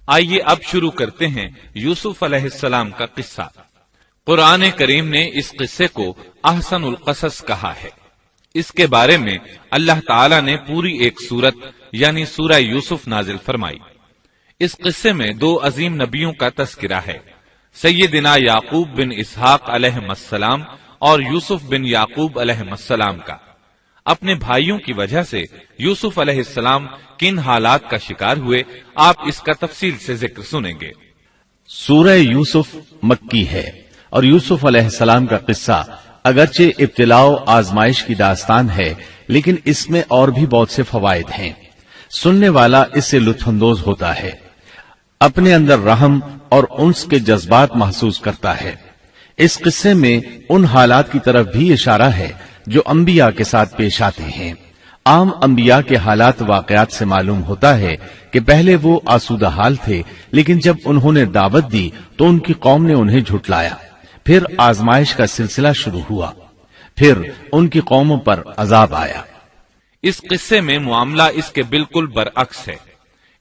آئیے اب شروع کرتے ہیں یوسف علیہ السلام کا قصہ۔ قرآن کریم نے اس قصے کو احسن القصص کہا ہے۔ اس کے بارے میں اللہ تعالی نے پوری ایک سورت یعنی سورہ یوسف نازل فرمائی۔ اس قصے میں دو عظیم نبیوں کا تذکرہ ہے، سیدنا یعقوب بن اسحاق علیہ السلام اور یوسف بن یعقوب علیہ السلام کا۔ اپنے بھائیوں کی وجہ سے یوسف علیہ السلام کن حالات کا شکار ہوئے، آپ اس کا تفصیل سے ذکر سنیں گے۔ سورہ یوسف مکی ہے اور یوسف علیہ السلام کا قصہ اگرچہ ابتلاء و آزمائش کی داستان ہے، لیکن اس میں اور بھی بہت سے فوائد ہیں۔ سننے والا اس سے لطف اندوز ہوتا ہے، اپنے اندر رحم اور انس کے جذبات محسوس کرتا ہے۔ اس قصے میں ان حالات کی طرف بھی اشارہ ہے جو انبیاء کے ساتھ پیش آتے ہیں۔ عام انبیاء کے حالات واقعات سے معلوم ہوتا ہے کہ پہلے وہ آسودہ حال تھے، لیکن جب انہوں نے دعوت دی تو ان کی قوم نے انہیں جھٹلایا، پھر آزمائش کا سلسلہ شروع ہوا، پھر ان کی قوموں پر عذاب آیا۔ اس قصے میں معاملہ اس کے بالکل برعکس ہے۔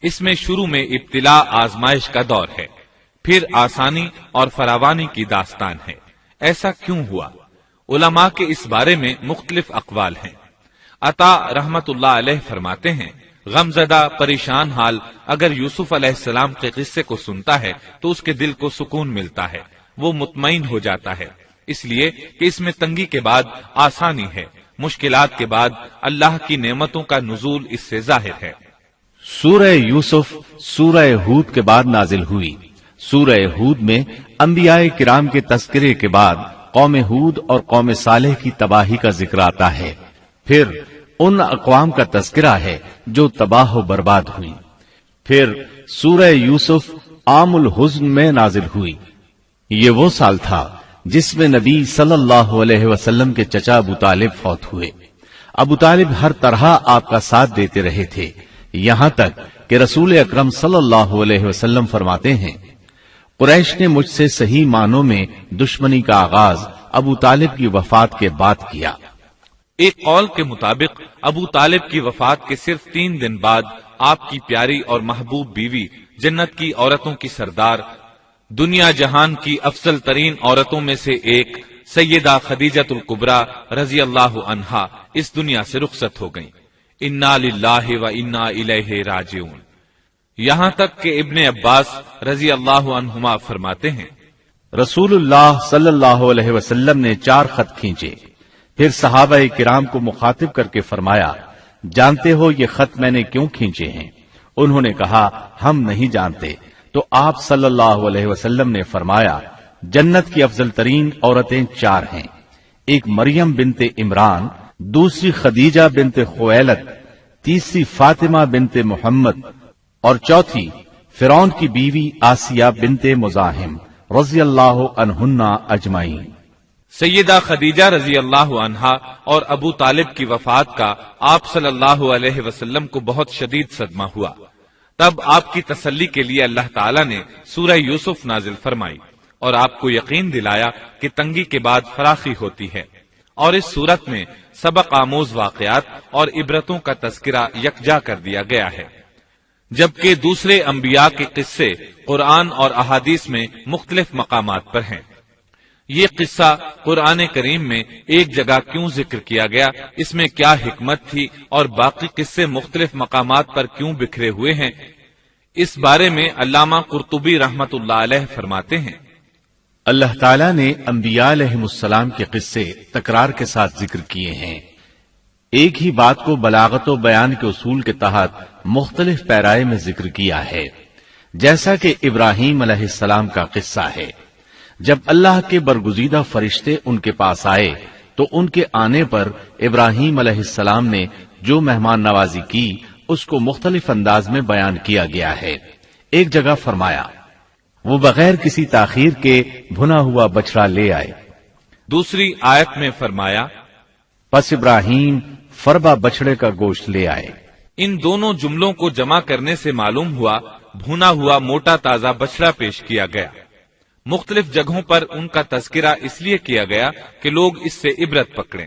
اس میں شروع میں ابتلاء آزمائش کا دور ہے، پھر آسانی اور فراوانی کی داستان ہے۔ ایسا کیوں ہوا؟ علماء کے اس بارے میں مختلف اقوال ہیں۔ عطا رحمت اللہ علیہ فرماتے ہیں، غمزدہ پریشان حال اگر یوسف علیہ السلام کے قصے کو سنتا ہے تو اس کے دل کو سکون ملتا ہے، وہ مطمئن ہو جاتا ہے، اس لیے کہ اس میں تنگی کے بعد آسانی ہے، مشکلات کے بعد اللہ کی نعمتوں کا نزول اس سے ظاہر ہے۔ سورہ یوسف سورہ ہود کے بعد نازل ہوئی۔ سورہ ہود میں انبیاء کرام کے تذکرے کے بعد قوم ہود اور قوم صالح کی تباہی کا ذکر آتا ہے، پھر ان اقوام کا تذکرہ ہے جو تباہ و برباد ہوئی۔ پھر سورہ یوسف عام الحزن میں نازل ہوئی۔ یہ وہ سال تھا جس میں نبی صلی اللہ علیہ وسلم کے چچا ابو طالب فوت ہوئے۔ ابو طالب ہر طرح آپ کا ساتھ دیتے رہے تھے، یہاں تک کہ رسول اکرم صلی اللہ علیہ وسلم فرماتے ہیں، قریش نے مجھ سے صحیح معنوں میں دشمنی کا آغاز ابو طالب کی وفات کے بعد کیا۔ ایک قول کے مطابق ابو طالب کی وفات کے صرف 3 دن بعد آپ کی پیاری اور محبوب بیوی، جنت کی عورتوں کی سردار، دنیا جہان کی افضل ترین عورتوں میں سے ایک سیدہ خدیجۃ الکبریٰ رضی اللہ عنہا اس دنیا سے رخصت ہو گئیں۔ انا للہ و انا الیہ راجعون۔ یہاں تک کہ ابن عباس رضی اللہ عنہما فرماتے ہیں، رسول اللہ صلی اللہ علیہ وسلم نے 4 خط کھینچے، پھر صحابہ کرام کو مخاطب کر کے فرمایا، جانتے ہو یہ خط میں نے کیوں کھینچے ہیں؟ انہوں نے کہا، ہم نہیں جانتے۔ تو آپ صلی اللہ علیہ وسلم نے فرمایا، جنت کی افضل ترین عورتیں 4 ہیں، ایک مریم بنت عمران، دوسری خدیجہ بنت خویلد، تیسری فاطمہ بنت محمد اور چوتھی فرعون کی بیوی آسیہ بنت مزاحم رضی اللہ عنہن اجمعین۔ سیدہ خدیجہ رضی اللہ عنہا اور ابو طالب کی وفات کا آپ صلی اللہ علیہ وسلم کو بہت شدید صدمہ ہوا۔ تب آپ کی تسلی کے لیے اللہ تعالیٰ نے سورہ یوسف نازل فرمائی اور آپ کو یقین دلایا کہ تنگی کے بعد فراخی ہوتی ہے، اور اس صورت میں سبق آموز واقعات اور عبرتوں کا تذکرہ یکجا کر دیا گیا ہے، جبکہ دوسرے انبیاء کے قصے قرآن اور احادیث میں مختلف مقامات پر ہیں۔ یہ قصہ قرآن کریم میں ایک جگہ کیوں ذکر کیا گیا، اس میں کیا حکمت تھی، اور باقی قصے مختلف مقامات پر کیوں بکھرے ہوئے ہیں، اس بارے میں علامہ قرطبی رحمت اللہ علیہ فرماتے ہیں، اللہ تعالیٰ نے انبیاء علیہ السلام کے قصے تکرار کے ساتھ ذکر کیے ہیں، ایک ہی بات کو بلاغت و بیان کے اصول کے تحت مختلف پیرائے میں ذکر کیا ہے، جیسا کہ ابراہیم علیہ السلام کا قصہ ہے۔ جب اللہ کے برگزیدہ فرشتے ان کے پاس آئے تو ان کے آنے پر ابراہیم علیہ السلام نے جو مہمان نوازی کی اس کو مختلف انداز میں بیان کیا گیا ہے۔ ایک جگہ فرمایا، وہ بغیر کسی تاخیر کے بھنا ہوا بچڑا لے آئے۔ دوسری آیت میں فرمایا، پس ابراہیم فربا بچڑے کا گوشت لے آئے۔ ان دونوں جملوں کو جمع کرنے سے معلوم ہوا بھنا ہوا موٹا تازہ بچڑا پیش کیا گیا۔ مختلف جگہوں پر ان کا تذکرہ اس لیے کیا گیا کہ لوگ اس سے عبرت پکڑیں۔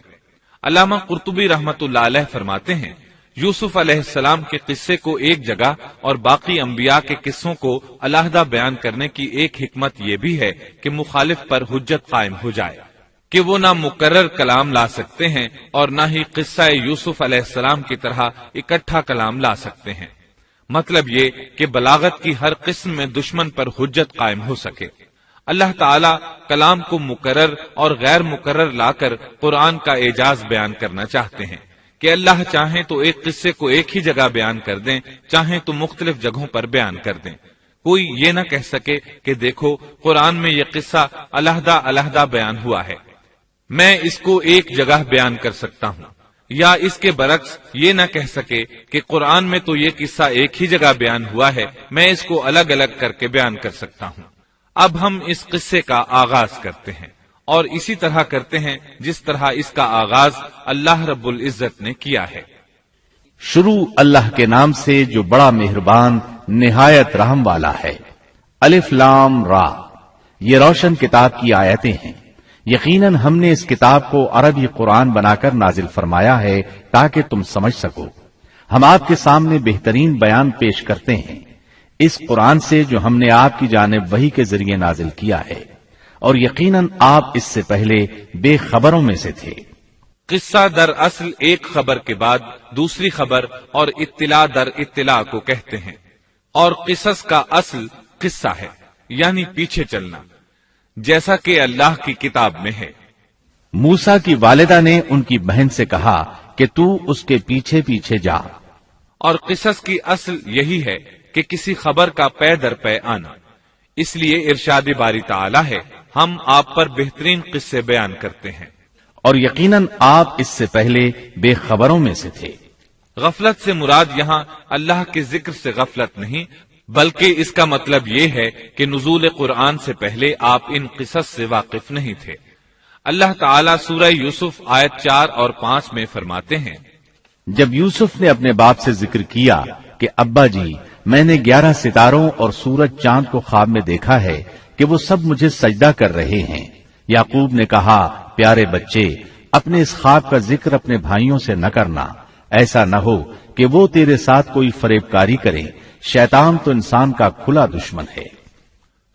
علامہ قرطبی رحمت اللہ علیہ فرماتے ہیں، یوسف علیہ السلام کے قصے کو ایک جگہ اور باقی انبیاء کے قصوں کو علیحدہ بیان کرنے کی ایک حکمت یہ بھی ہے کہ مخالف پر حجت قائم ہو جائے کہ وہ نہ مکرر کلام لا سکتے ہیں اور نہ ہی قصہ یوسف علیہ السلام کی طرح اکٹھا کلام لا سکتے ہیں۔ مطلب یہ کہ بلاغت کی ہر قسم میں دشمن پر حجت قائم ہو سکے۔ اللہ تعالی کلام کو مکرر اور غیر مکرر لا کر قرآن کا اعجاز بیان کرنا چاہتے ہیں کہ اللہ چاہیں تو ایک قصے کو ایک ہی جگہ بیان کر دیں، چاہیں تو مختلف جگہوں پر بیان کر دیں۔ کوئی یہ نہ کہہ سکے کہ دیکھو قرآن میں یہ قصہ علیحدہ علیحدہ بیان ہوا ہے، میں اس کو ایک جگہ بیان کر سکتا ہوں، یا اس کے برعکس یہ نہ کہہ سکے کہ قرآن میں تو یہ قصہ ایک ہی جگہ بیان ہوا ہے، میں اس کو الگ الگ کر کے بیان کر سکتا ہوں۔ اب ہم اس قصے کا آغاز کرتے ہیں اور اسی طرح کرتے ہیں جس طرح اس کا آغاز اللہ رب العزت نے کیا ہے۔ شروع اللہ کے نام سے جو بڑا مہربان نہایت رحم والا ہے۔ الف لام را، یہ روشن کتاب کی آیتیں ہیں۔ یقیناً ہم نے اس کتاب کو عربی قرآن بنا کر نازل فرمایا ہے تاکہ تم سمجھ سکو۔ ہم آپ کے سامنے بہترین بیان پیش کرتے ہیں اس قرآن سے جو ہم نے آپ کی جانب وحی کے ذریعے نازل کیا ہے، اور یقیناً آپ اس سے پہلے بے خبروں میں سے تھے۔ قصہ در اصل ایک خبر کے بعد دوسری خبر اور اطلاع در اطلاع کو کہتے ہیں، اور قصص کا اصل قصہ ہے یعنی پیچھے چلنا، جیسا کہ اللہ کی کتاب میں ہے۔ موسیٰ کی والدہ نے ان کی بہن سے کہا کہ تو اس کے پیچھے پیچھے جا، اور قصص کی اصل یہی ہے کہ کسی خبر کا پے در پے آنا۔ اس لیے ارشاد باری تعالی ہے، ہم آپ پر بہترین قصے بیان کرتے ہیں۔ اور یقیناً آپ اس سے پہلے بے خبروں میں سے تھے۔ غفلت سے مراد یہاں اللہ کے ذکر سے غفلت نہیں، بلکہ اس کا مطلب یہ ہے کہ نزول قرآن سے پہلے آپ ان قصص سے واقف نہیں تھے۔ اللہ تعالیٰ سورہ یوسف آیت 4 اور 5 میں فرماتے ہیں، جب یوسف نے اپنے باپ سے ذکر کیا کہ ابا جی، میں نے 11 ستاروں اور سورج چاند کو خواب میں دیکھا ہے کہ وہ سب مجھے سجدہ کر رہے ہیں، یعقوب نے کہا، پیارے بچے، اپنے اس خواب کا ذکر اپنے بھائیوں سے نہ کرنا، ایسا نہ ہو کہ وہ تیرے ساتھ کوئی فریب کاری کریں، شیطان تو انسان کا کھلا دشمن ہے۔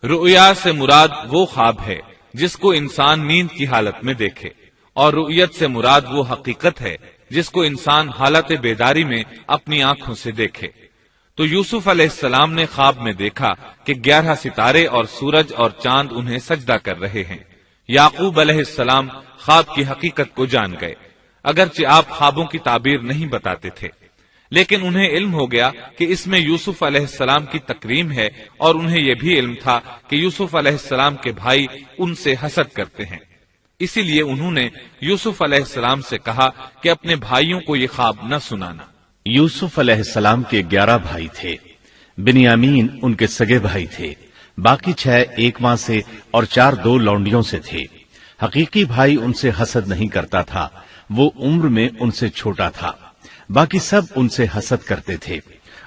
رؤیا سے مراد وہ خواب ہے جس کو انسان نیند کی حالت میں دیکھے، اور رؤیت سے مراد وہ حقیقت ہے جس کو انسان حالت بیداری میں اپنی آنکھوں سے دیکھے۔ تو یوسف علیہ السلام نے خواب میں دیکھا کہ 11 ستارے اور سورج اور چاند انہیں سجدہ کر رہے ہیں۔ یعقوب علیہ السلام خواب کی حقیقت کو جان گئے، اگرچہ آپ خوابوں کی تعبیر نہیں بتاتے تھے، لیکن انہیں علم ہو گیا کہ اس میں یوسف علیہ السلام کی تکریم ہے، اور انہیں یہ بھی علم تھا کہ یوسف علیہ السلام کے بھائی ان سے حسد کرتے ہیں۔ اسی لیے انہوں نے یوسف علیہ السلام سے کہا کہ اپنے بھائیوں کو یہ خواب نہ سنانا۔ یوسف علیہ السلام کے 11 بھائی تھے، بنیامین ان کے سگے بھائی تھے، باقی 6 ایک ماں سے اور 4 2 لونڈیوں سے تھے۔ حقیقی بھائی ان سے حسد نہیں کرتا تھا، وہ عمر میں ان سے چھوٹا تھا، باقی سب ان سے حسد کرتے تھے،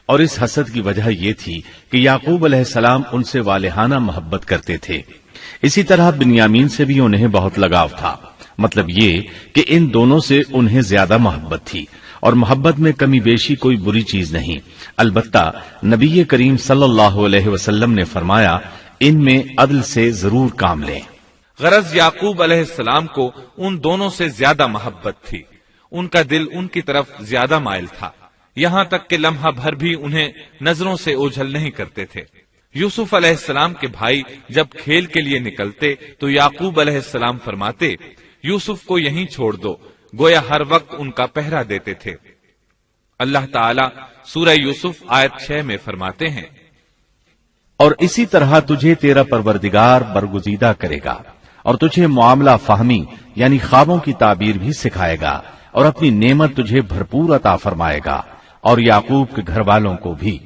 اور اس حسد کی وجہ یہ تھی کہ یعقوب علیہ السلام ان سے والہانہ محبت کرتے تھے۔ اسی طرح بنیامین سے بھی انہیں بہت لگاؤ تھا، مطلب یہ کہ ان دونوں سے انہیں زیادہ محبت تھی، اور محبت میں کمی بیشی کوئی بری چیز نہیں، البتہ نبی کریم صلی اللہ علیہ وسلم نے فرمایا، ان میں عدل سے ضرور کام لیں۔ غرض یعقوب علیہ السلام کو ان دونوں سے زیادہ محبت تھی، ان کا دل ان کی طرف زیادہ مائل تھا، یہاں تک کہ لمحہ بھر بھی انہیں نظروں سے اوجھل نہیں کرتے تھے۔ یوسف علیہ السلام کے بھائی جب کھیل کے لیے نکلتے تو یعقوب علیہ السلام فرماتے، یوسف کو یہیں چھوڑ دو، گویا ہر وقت ان کا پہرا دیتے تھے۔ اللہ تعالیٰ سورہ یوسف آیت 6 میں فرماتے ہیں، اور اسی طرح تجھے تیرا پروردگار برگزیدہ کرے گا، اور تجھے معاملہ فہمی یعنی خوابوں کی تعبیر بھی سکھائے گا، اور اپنی نعمت تجھے بھرپور عطا فرمائے گا، اور یعقوب کے گھر والوں کو بھی،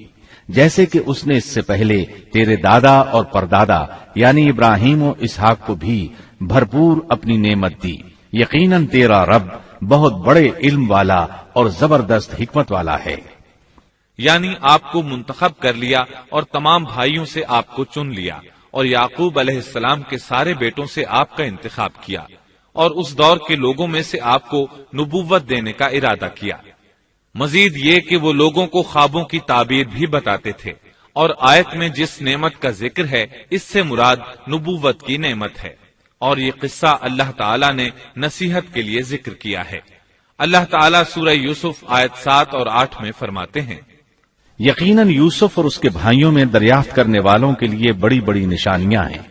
جیسے کہ اس نے اس سے پہلے تیرے دادا اور پردادا یعنی ابراہیم و اسحاق کو بھی بھرپور اپنی نعمت دی۔ یقیناً تیرا رب بہت بڑے علم والا اور زبردست حکمت والا ہے۔ یعنی آپ کو منتخب کر لیا اور تمام بھائیوں سے آپ کو چن لیا، اور یعقوب علیہ السلام کے سارے بیٹوں سے آپ کا انتخاب کیا، اور اس دور کے لوگوں میں سے آپ کو نبوت دینے کا ارادہ کیا۔ مزید یہ کہ وہ لوگوں کو خوابوں کی تعبیر بھی بتاتے تھے، اور آیت میں جس نعمت کا ذکر ہے اس سے مراد نبوت کی نعمت ہے، اور یہ قصہ اللہ تعالیٰ نے نصیحت کے لیے ذکر کیا ہے۔ اللہ تعالیٰ سورہ یوسف آیت 7 اور 8 میں فرماتے ہیں، یقیناً یوسف اور اس کے بھائیوں میں دریافت کرنے والوں کے لیے بڑی بڑی نشانیاں ہیں،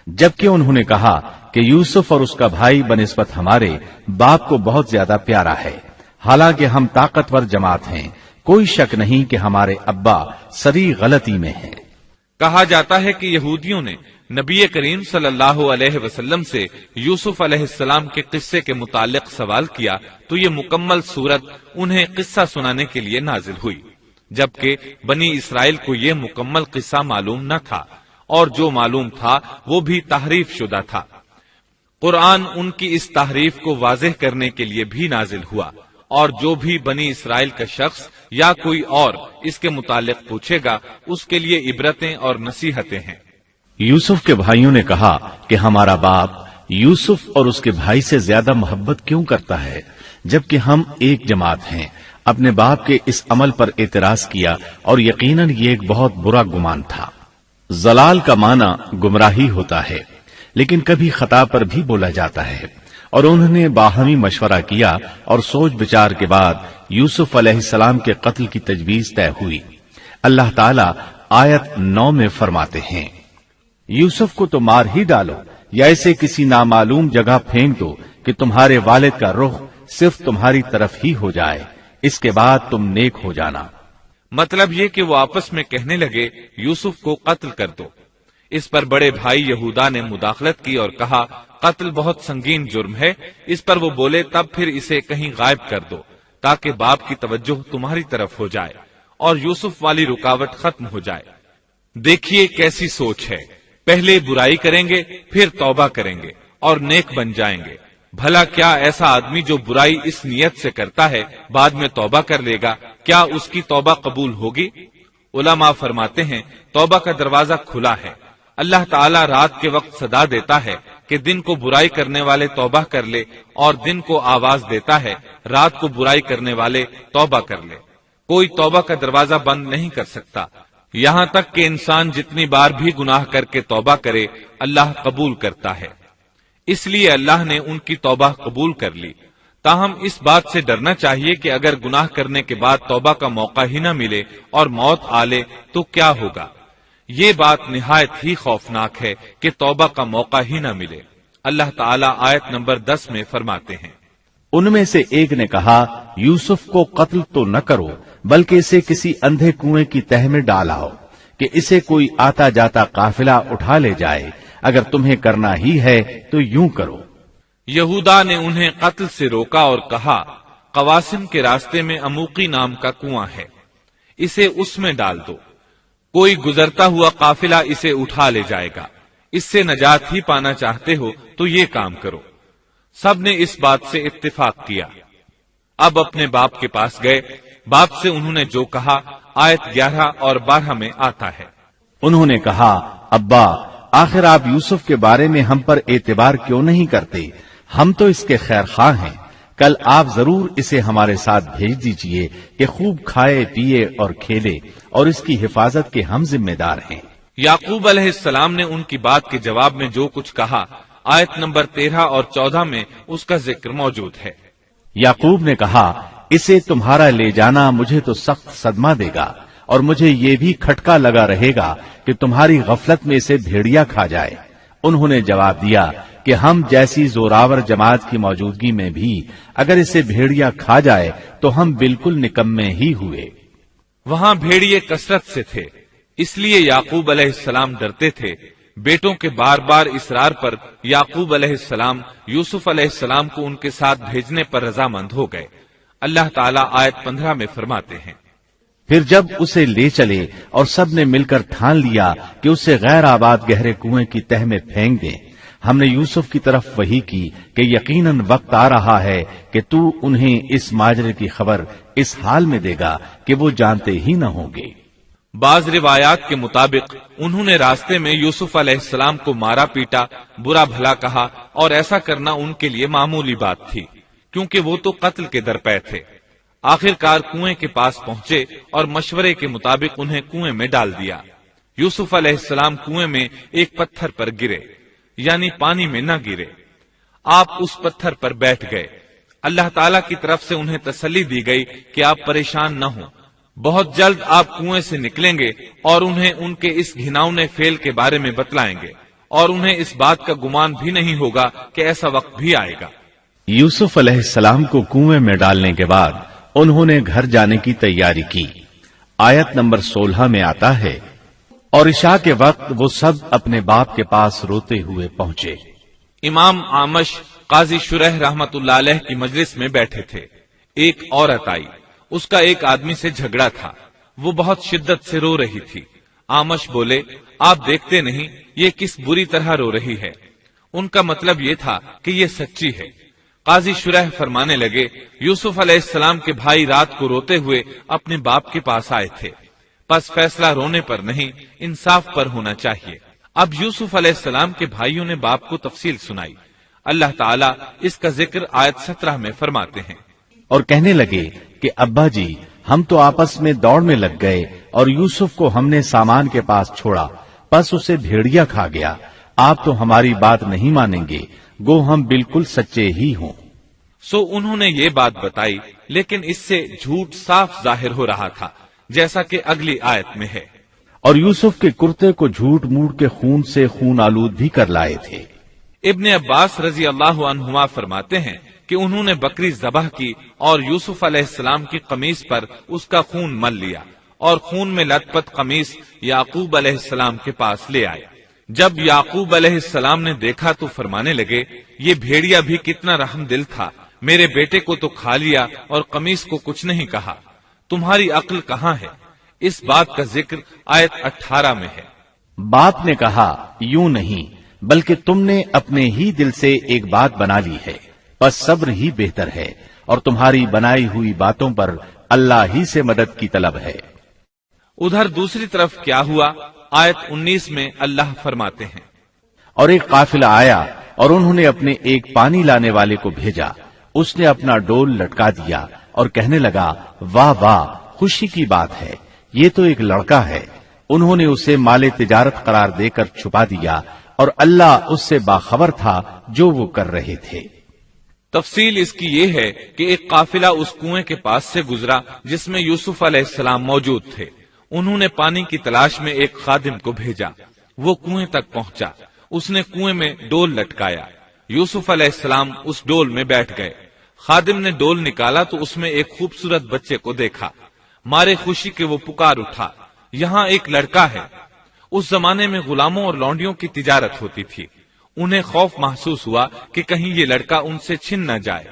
جبکہ انہوں نے کہا کہ یوسف اور اس کا بھائی بنسبت ہمارے باپ کو بہت زیادہ پیارا ہے، حالانکہ ہم طاقتور جماعت ہیں، کوئی شک نہیں کہ ہمارے ابا سری غلطی میں ہیں۔ کہا جاتا ہے کہ یہودیوں نے نبی کریم صلی اللہ علیہ وسلم سے یوسف علیہ السلام کے قصے کے متعلق سوال کیا تو یہ مکمل صورت انہیں قصہ سنانے کے لیے نازل ہوئی، جبکہ بنی اسرائیل کو یہ مکمل قصہ معلوم نہ تھا، اور جو معلوم تھا وہ بھی تحریف شدہ تھا۔ قرآن ان کی اس تحریف کو واضح کرنے کے لیے بھی نازل ہوا، اور جو بھی بنی اسرائیل کا شخص یا کوئی اور اس کے متعلق پوچھے گا اس کے لیے عبرتیں اور نصیحتیں ہیں۔ یوسف کے بھائیوں نے کہا کہ ہمارا باپ یوسف اور اس کے بھائی سے زیادہ محبت کیوں کرتا ہے، جبکہ ہم ایک جماعت ہیں۔ اپنے باپ کے اس عمل پر اعتراض کیا، اور یقیناً یہ ایک بہت برا گمان تھا۔ ضلال کا معنی گمراہی ہوتا ہے، لیکن کبھی خطا پر بھی بولا جاتا ہے، اور انہوں نے باہمی مشورہ کیا اور سوچ بچار کے بعد یوسف علیہ السلام کے قتل کی تجویز طے ہوئی۔ اللہ تعالیٰ آیت 9 میں فرماتے ہیں، یوسف کو تو مار ہی ڈالو یا اسے کسی نامعلوم جگہ پھینک دو کہ تمہارے والد کا رخ صرف تمہاری طرف ہی ہو جائے، اس کے بعد تم نیک ہو جانا۔ مطلب یہ کہ وہ آپس میں کہنے لگے یوسف کو قتل کر دو۔ اس پر بڑے بھائی یہودا نے مداخلت کی اور کہا قتل بہت سنگین جرم ہے۔ اس پر وہ بولے تب پھر اسے کہیں غائب کر دو تاکہ باپ کی توجہ تمہاری طرف ہو جائے اور یوسف والی رکاوٹ ختم ہو جائے۔ دیکھیے کیسی سوچ ہے، پہلے برائی کریں گے پھر توبہ کریں گے اور نیک بن جائیں گے۔ بھلا کیا ایسا آدمی جو برائی اس نیت سے کرتا ہے بعد میں توبہ کر لے گا، کیا اس کی توبہ قبول ہوگی؟ علماء فرماتے ہیں توبہ کا دروازہ کھلا ہے۔ اللہ تعالیٰ رات کے وقت صدا دیتا ہے کہ دن کو برائی کرنے والے توبہ کر لے، اور دن کو آواز دیتا ہے رات کو برائی کرنے والے توبہ کر لے۔ کوئی توبہ کا دروازہ بند نہیں کر سکتا، یہاں تک کہ انسان جتنی بار بھی گناہ کر کے توبہ کرے اللہ قبول کرتا ہے۔ اس لیے اللہ نے ان کی توبہ قبول کر لی۔ تاہم اس بات سے ڈرنا چاہیے کہ اگر گناہ کرنے کے بعد توبہ کا موقع ہی نہ ملے اور موت آ لے تو کیا ہوگا؟ یہ بات نہایت ہی خوفناک ہے کہ توبہ کا موقع ہی نہ ملے۔ اللہ تعالیٰ آیت نمبر 10 میں فرماتے ہیں، ان میں سے ایک نے کہا یوسف کو قتل تو نہ کرو بلکہ اسے کسی اندھے کنویں کی تہ میں ڈالاؤ کہ اسے کوئی آتا جاتا قافلہ اٹھا لے جائے، اگر تمہیں کرنا ہی ہے تو یوں کرو۔ یہودا نے انہیں قتل سے روکا اور کہا قواسم کے راستے میں اموقی نام کا کنواں ہے، اسے اس میں ڈال دو، کوئی گزرتا ہوا قافلہ اسے اٹھا لے جائے گا، اس سے نجات ہی پانا چاہتے ہو تو یہ کام کرو۔ سب نے اس بات سے اتفاق کیا۔ اب اپنے باپ کے پاس گئے، باپ سے انہوں نے جو کہا آیت 11 اور 12 میں آتا ہے، انہوں نے کہا ابا آخر آپ یوسف کے بارے میں ہم پر اعتبار کیوں نہیں کرتے؟ ہم تو اس کے خیر خواہ ہیں، کل آپ ضرور اسے ہمارے ساتھ بھیج دیجئے کہ خوب کھائے پیے اور کھیلے، اور اس کی حفاظت کے ہم ذمہ دار ہیں۔ یعقوب علیہ السلام نے ان کی بات کے جواب میں جو کچھ کہا آیت نمبر 13 اور 14 میں اس کا ذکر موجود ہے۔ یعقوب نے کہا اسے تمہارا لے جانا مجھے تو سخت صدمہ دے گا، اور مجھے یہ بھی کھٹکا لگا رہے گا کہ تمہاری غفلت میں اسے بھیڑیا کھا جائے۔ انہوں نے جواب دیا کہ ہم جیسی زوراور جماعت کی موجودگی میں بھی اگر اسے بھیڑیا کھا جائے تو ہم بالکل نکمے ہی ہوئے۔ وہاں بھیڑیے کثرت سے تھے، اس لیے یعقوب علیہ السلام ڈرتے تھے۔ بیٹوں کے بار بار اصرار پر یعقوب علیہ السلام یوسف علیہ السلام کو ان کے ساتھ بھیجنے پر رضامند ہو گئے۔ اللہ تعالیٰ آیت 15 میں فرماتے ہیں، پھر جب اسے لے چلے اور سب نے مل کر ٹھان لیا کہ اسے غیر آباد گہرے کنویں کی تہ میں پھینک دیں، ہم نے یوسف کی طرف وحی کی کہ یقیناً وقت آ رہا ہے کہ تو انہیں اس ماجرے کی خبر اس حال میں دے گا کہ وہ جانتے ہی نہ ہوں گے۔ بعض روایات کے مطابق انہوں نے راستے میں یوسف علیہ السلام کو مارا پیٹا، برا بھلا کہا، اور ایسا کرنا ان کے لیے معمولی بات تھی کیونکہ وہ تو قتل کے درپے تھے۔ آخر کار کنویں کے پاس پہنچے اور مشورے کے مطابق انہیں کنویں میں ڈال دیا۔ یوسف علیہ السلام کنویں میں ایک پتھر پر گرے، یعنی پانی میں نہ گرے۔ آپ اس پتھر پر بیٹھ گئے۔ اللہ تعالیٰ کی طرف سے انہیں تسلی دی گئی کہ آپ پریشان نہ ہوں، بہت جلد آپ کنویں سے نکلیں گے اور انہیں ان کے اس گھناؤنے فعل کے بارے میں بتلائیں گے، اور انہیں اس بات کا گمان بھی نہیں ہوگا کہ ایسا وقت بھی آئے گا۔ یوسف علیہ السلام کو کنویں میں ڈالنے کے بعد انہوں نے گھر جانے کی تیاری کی۔ آیت نمبر 16 میں آتا ہے، اور عشاء کے وقت وہ سب اپنے باپ کے پاس روتے ہوئے پہنچے۔ امام عامش قاضی شرح رحمت اللہ علیہ کی مجلس میں بیٹھے تھے۔ ایک عورت آئی، اس کا ایک آدمی سے جھگڑا تھا، وہ بہت شدت سے رو رہی تھی۔ عامش بولے، آپ دیکھتے نہیں یہ کس بری طرح رو رہی ہے؟ ان کا مطلب یہ تھا کہ یہ سچی ہے۔ قاضی شرح فرمانے لگے، یوسف علیہ السلام کے بھائی رات کو روتے ہوئے اپنے باپ کے پاس آئے تھے، پس فیصلہ رونے پر نہیں انصاف پر ہونا چاہیے۔ اب یوسف علیہ السلام کے بھائیوں نے باپ کو تفصیل سنائی۔ اللہ تعالیٰ اس کا ذکر آیت 17 میں فرماتے ہیں، اور کہنے لگے کہ ابا جی، ہم تو آپس میں دوڑ میں لگ گئے اور یوسف کو ہم نے سامان کے پاس چھوڑا، پس اسے بھیڑیا کھا گیا۔ آپ تو ہماری بات نہیں مانیں گے، گو ہم بالکل سچے ہی ہوں۔ سو انہوں نے یہ بات بتائی، لیکن اس سے جھوٹ صاف ظاہر ہو رہا تھا، جیسا کہ اگلی آیت میں ہے۔ اور یوسف کے کرتے کو جھوٹ موڑ کے خون سے خون آلود بھی کر لائے تھے۔ ابن عباس رضی اللہ عنہما فرماتے ہیں کہ انہوں نے بکری ذبح کی اور یوسف علیہ السلام کی قمیص پر اس کا خون مل لیا، اور خون میں لت پت قمیص یعقوب علیہ السلام کے پاس لے آئے۔ جب یعقوب علیہ السلام نے دیکھا تو فرمانے لگے، یہ بھیڑیا بھی کتنا رحم دل تھا، میرے بیٹے کو تو کھا لیا اور قمیص کو کچھ نہیں کہا، تمہاری عقل کہاں ہے؟ اس بات کا ذکر آیت 18 میں ہے۔ باپ نے کہا، یوں نہیں، بلکہ تم نے اپنے ہی دل سے ایک بات بنا لی ہے، بس صبر ہی بہتر ہے، اور تمہاری بنائی ہوئی باتوں پر اللہ ہی سے مدد کی طلب ہے۔ ادھر دوسری طرف کیا ہوا؟ آیت 19 میں اللہ فرماتے ہیں، اور ایک قافلہ آیا اور انہوں نے اپنے ایک پانی لانے والے کو بھیجا، اس نے اپنا ڈول لٹکا دیا اور کہنے لگا، واہ واہ، خوشی کی بات ہے، یہ تو ایک لڑکا ہے۔ انہوں نے اسے مال تجارت قرار دے کر چھپا دیا، اور اللہ اس سے باخبر تھا جو وہ کر رہے تھے۔ تفصیل اس کی یہ ہے کہ ایک قافلہ اس کنویں کے پاس سے گزرا جس میں یوسف علیہ السلام موجود تھے۔ انہوں نے پانی کی تلاش میں ایک خادم کو بھیجا، وہ کنویں تک پہنچا، اس نے کنویں میں ڈول لٹکایا، یوسف علیہ السلام اس ڈول میں بیٹھ گئے۔ خادم نے ڈول نکالا تو اس میں ایک خوبصورت بچے کو دیکھا، مارے خوشی کے وہ پکار اٹھا، یہاں ایک لڑکا ہے۔ اس زمانے میں غلاموں اور لونڈیوں کی تجارت ہوتی تھی، انہیں خوف محسوس ہوا کہ کہیں یہ لڑکا ان سے چھن نہ جائے۔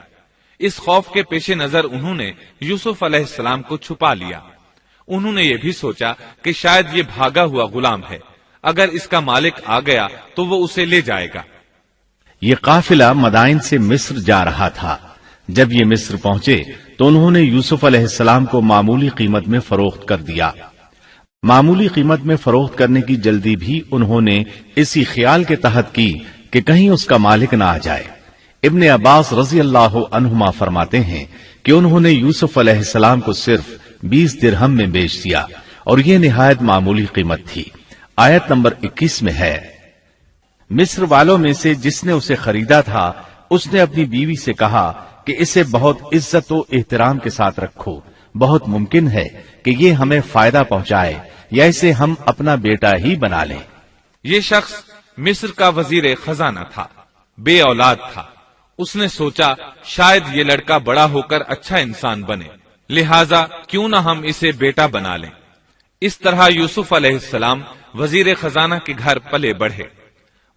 اس خوف کے پیش نظر انہوں نے یوسف علیہ السلام کو چھپا لیا۔ انہوں نے یہ بھی سوچا کہ شاید یہ بھاگا ہوا غلام ہے، اگر اس کا مالک آ گیا تو وہ اسے لے جائے گا۔ یہ قافلہ مدائن سے مصر جا رہا تھا۔ جب یہ مصر پہنچے تو انہوں نے یوسف علیہ السلام کو معمولی قیمت میں فروخت کر دیا۔ معمولی قیمت میں فروخت کرنے کی جلدی بھی انہوں نے اسی خیال کے تحت کی کہ کہیں اس کا مالک نہ آ جائے۔ ابن عباس رضی اللہ عنہما فرماتے ہیں کہ انہوں نے یوسف علیہ السلام کو صرف 20 درہم میں بیچ دیا، اور یہ نہایت معمولی قیمت تھی۔ آیت نمبر 21 میں ہے، مصر والوں میں سے جس نے اسے خریدا تھا اس نے اپنی بیوی سے کہا کہ اسے بہت عزت و احترام کے ساتھ رکھو، بہت ممکن ہے کہ یہ ہمیں فائدہ پہنچائے یا اسے ہم اپنا بیٹا ہی بنا لیں۔ یہ شخص مصر کا وزیر خزانہ تھا، بے اولاد تھا۔ اس نے سوچا شاید یہ لڑکا بڑا ہو کر اچھا انسان بنے، لہذا کیوں نہ ہم اسے بیٹا بنا لیں۔ اس طرح یوسف علیہ السلام وزیر خزانہ کے گھر پلے بڑھے۔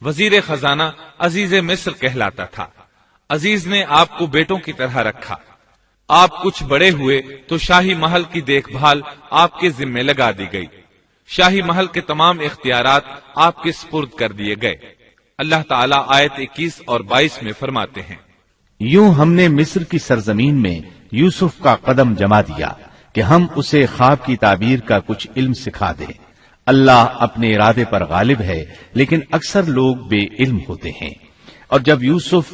وزیر خزانہ عزیز مصر کہلاتا تھا۔ عزیز نے آپ کو بیٹوں کی طرح رکھا۔ آپ کچھ بڑے ہوئے تو شاہی محل کی دیکھ بھال آپ کے ذمے لگا دی گئی، شاہی محل کے تمام اختیارات آپ کے سپرد کر دیے گئے۔ اللہ تعالیٰ آیت 21 اور 22 میں فرماتے ہیں، یوں ہم نے مصر کی سرزمین میں یوسف کا قدم جما دیا کہ ہم اسے خواب کی تعبیر کا کچھ علم سکھا دیں۔ اللہ اپنے ارادے پر غالب ہے، لیکن اکثر لوگ بے علم ہوتے ہیں۔ اور جب یوسف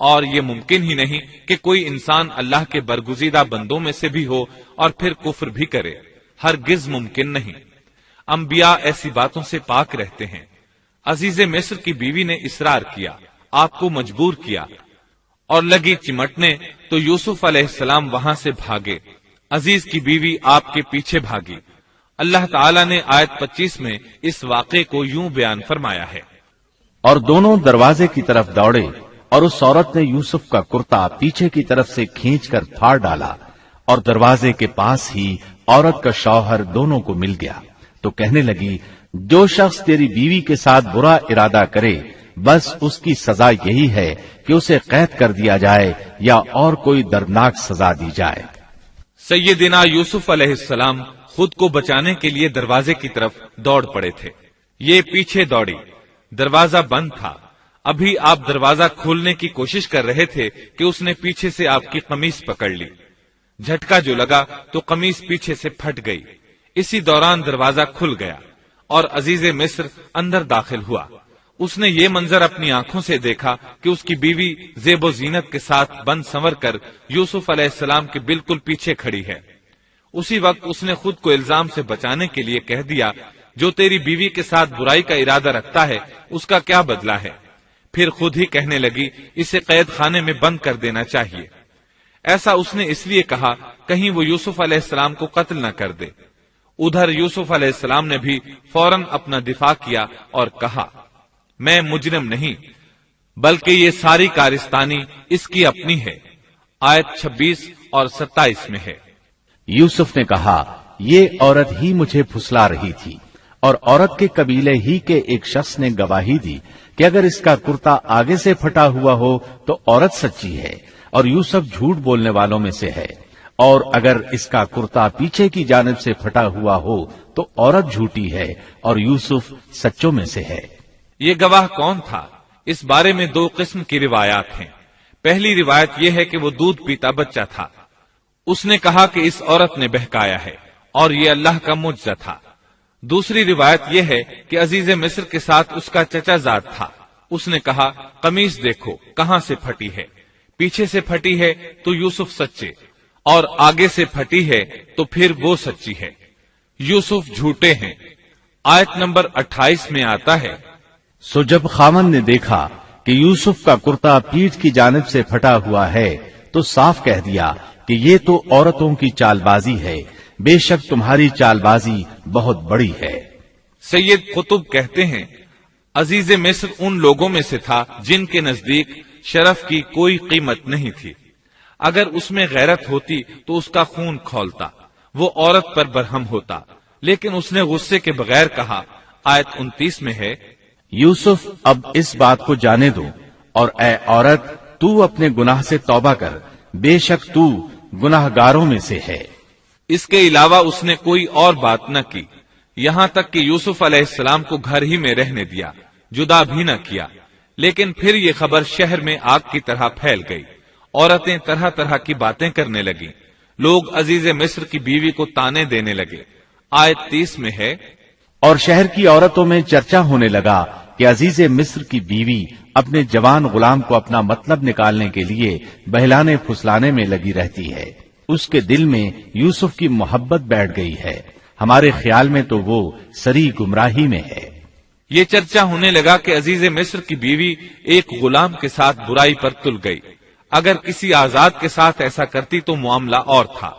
اور یہ ممکن ہی نہیں کہ کوئی انسان اللہ کے برگزیدہ بندوں میں سے بھی ہو اور پھر کفر بھی کرے، ہرگز ممکن نہیں۔ انبیاء ایسی باتوں سے پاک رہتے ہیں۔ عزیز مصر کی بیوی نے اصرار کیا، آپ کو مجبور کیا اور لگی چمٹنے تو یوسف علیہ السلام وہاں سے بھاگے۔ عزیز کی بیوی آپ کے پیچھے بھاگی۔ اللہ تعالیٰ نے آیت 25 میں اس واقعے کو یوں بیان فرمایا ہے، اور دونوں دروازے کی طرف دوڑے، اور اس عورت نے یوسف کا کرتا پیچھے کی طرف سے کھینچ کر پھاڑ ڈالا، اور دروازے کے پاس ہی عورت کا شوہر دونوں کو مل گیا، تو کہنے لگی، جو شخص تیری بیوی کے ساتھ برا ارادہ کرے بس اس کی سزا یہی ہے کہ اسے قید کر دیا جائے یا اور کوئی دردناک سزا دی جائے۔ سیدنا یوسف علیہ السلام خود کو بچانے کے لیے دروازے کی طرف دوڑ پڑے تھے، یہ پیچھے دوڑی، دروازہ بند تھا۔ ابھی آپ دروازہ کھولنے کی کوشش کر رہے تھے کہ اس نے پیچھے سے آپ کی قمیص پکڑ لی، جھٹکا جو لگا تو قمیص پیچھے سے پھٹ گئی۔ اسی دوران دروازہ کھل گیا اور عزیز مصر اندر داخل ہوا۔ اس نے یہ منظر اپنی آنکھوں سے دیکھا کہ اس کی بیوی زیب و زینت کے ساتھ بن سنور کر یوسف علیہ السلام کے بالکل پیچھے کھڑی ہے۔ اسی وقت اس نے خود کو الزام سے بچانے کے لیے کہہ دیا، جو تیری بیوی کے ساتھ برائی کا ارادہ رکھتا ہے اس کا کیا بدلہ ہے؟ پھر خود ہی کہنے لگی، اسے قید خانے میں بند کر دینا چاہیے۔ ایسا اس نے اس لیے کہا کہیں وہ یوسف علیہ السلام کو قتل نہ کر دے۔ ادھر یوسف علیہ السلام نے بھی فوراً اپنا دفاع کیا اور کہا، میں مجرم نہیں بلکہ یہ ساری کارستانی اس کی اپنی ہے۔ آیت 26 اور 27 میں ہے۔ یوسف نے کہا، یہ عورت ہی مجھے پھسلا رہی تھی، اور عورت کے قبیلے ہی کے ایک شخص نے گواہی دی کہ اگر اس کا کرتا آگے سے پھٹا ہوا ہو تو عورت سچی ہے اور یوسف جھوٹ بولنے والوں میں سے ہے، اور اگر اس کا کرتا پیچھے کی جانب سے پھٹا ہوا ہو تو عورت جھوٹی ہے اور یوسف سچوں میں سے ہے۔ یہ گواہ کون تھا؟ اس بارے میں دو قسم کی روایات ہیں۔ پہلی روایت یہ ہے کہ وہ دودھ پیتا بچہ تھا، اس نے کہا کہ اس عورت نے بہکایا ہے اور یہ اللہ کا معجزہ تھا۔ دوسری روایت یہ ہے کہ عزیز مصر کے ساتھ اس کا چچا زاد تھا، اس نے کہا، قمیص دیکھو کہاں سے پھٹی ہے، پیچھے سے پھٹی ہے تو یوسف سچے، اور آگے سے پھٹی ہے تو پھر وہ سچی ہے، یوسف جھوٹے ہیں۔ آیت نمبر 28 میں آتا ہے، سو جب خاوند نے دیکھا کہ یوسف کا کرتا پیٹھ کی جانب سے پھٹا ہوا ہے تو صاف کہہ دیا کہ یہ تو عورتوں کی چال بازی ہے، بے شک تمہاری چال بازی بہت بڑی ہے۔ سید قطب کہتے ہیں، عزیز مصر ان لوگوں میں سے تھا جن کے نزدیک شرف کی کوئی قیمت نہیں تھی۔ اگر اس میں غیرت ہوتی تو اس کا خون کھولتا، وہ عورت پر برہم ہوتا، لیکن اس نے غصے کے بغیر کہا۔ آیت 29 میں ہے، یوسف اب اس بات کو جانے دو، اور اے عورت تو اپنے گناہ سے توبہ کر، بے شک تو گناہ گاروں میں سے ہے۔ اس کے علاوہ اس نے کوئی اور بات نہ کی، یہاں تک کہ یوسف علیہ السلام کو گھر ہی میں رہنے دیا، جدا بھی نہ کیا۔ لیکن پھر یہ خبر شہر میں آگ کی طرح پھیل گئی، عورتیں طرح طرح کی باتیں کرنے لگیں، لوگ عزیز مصر کی بیوی کو تانے دینے لگے۔ آیت 30 میں ہے، اور شہر کی عورتوں میں چرچا ہونے لگا کہ عزیز مصر کی بیوی اپنے جوان غلام کو اپنا مطلب نکالنے کے لیے بہلانے پھسلانے میں لگی رہتی ہے، اس کے دل میں یوسف کی محبت بیٹھ گئی ہے، ہمارے خیال میں تو وہ سری گمراہی میں ہے۔ یہ چرچا ہونے لگا کہ عزیز مصر کی بیوی ایک غلام کے ساتھ برائی پر تل گئی، اگر کسی آزاد کے ساتھ ایسا کرتی تو معاملہ اور تھا،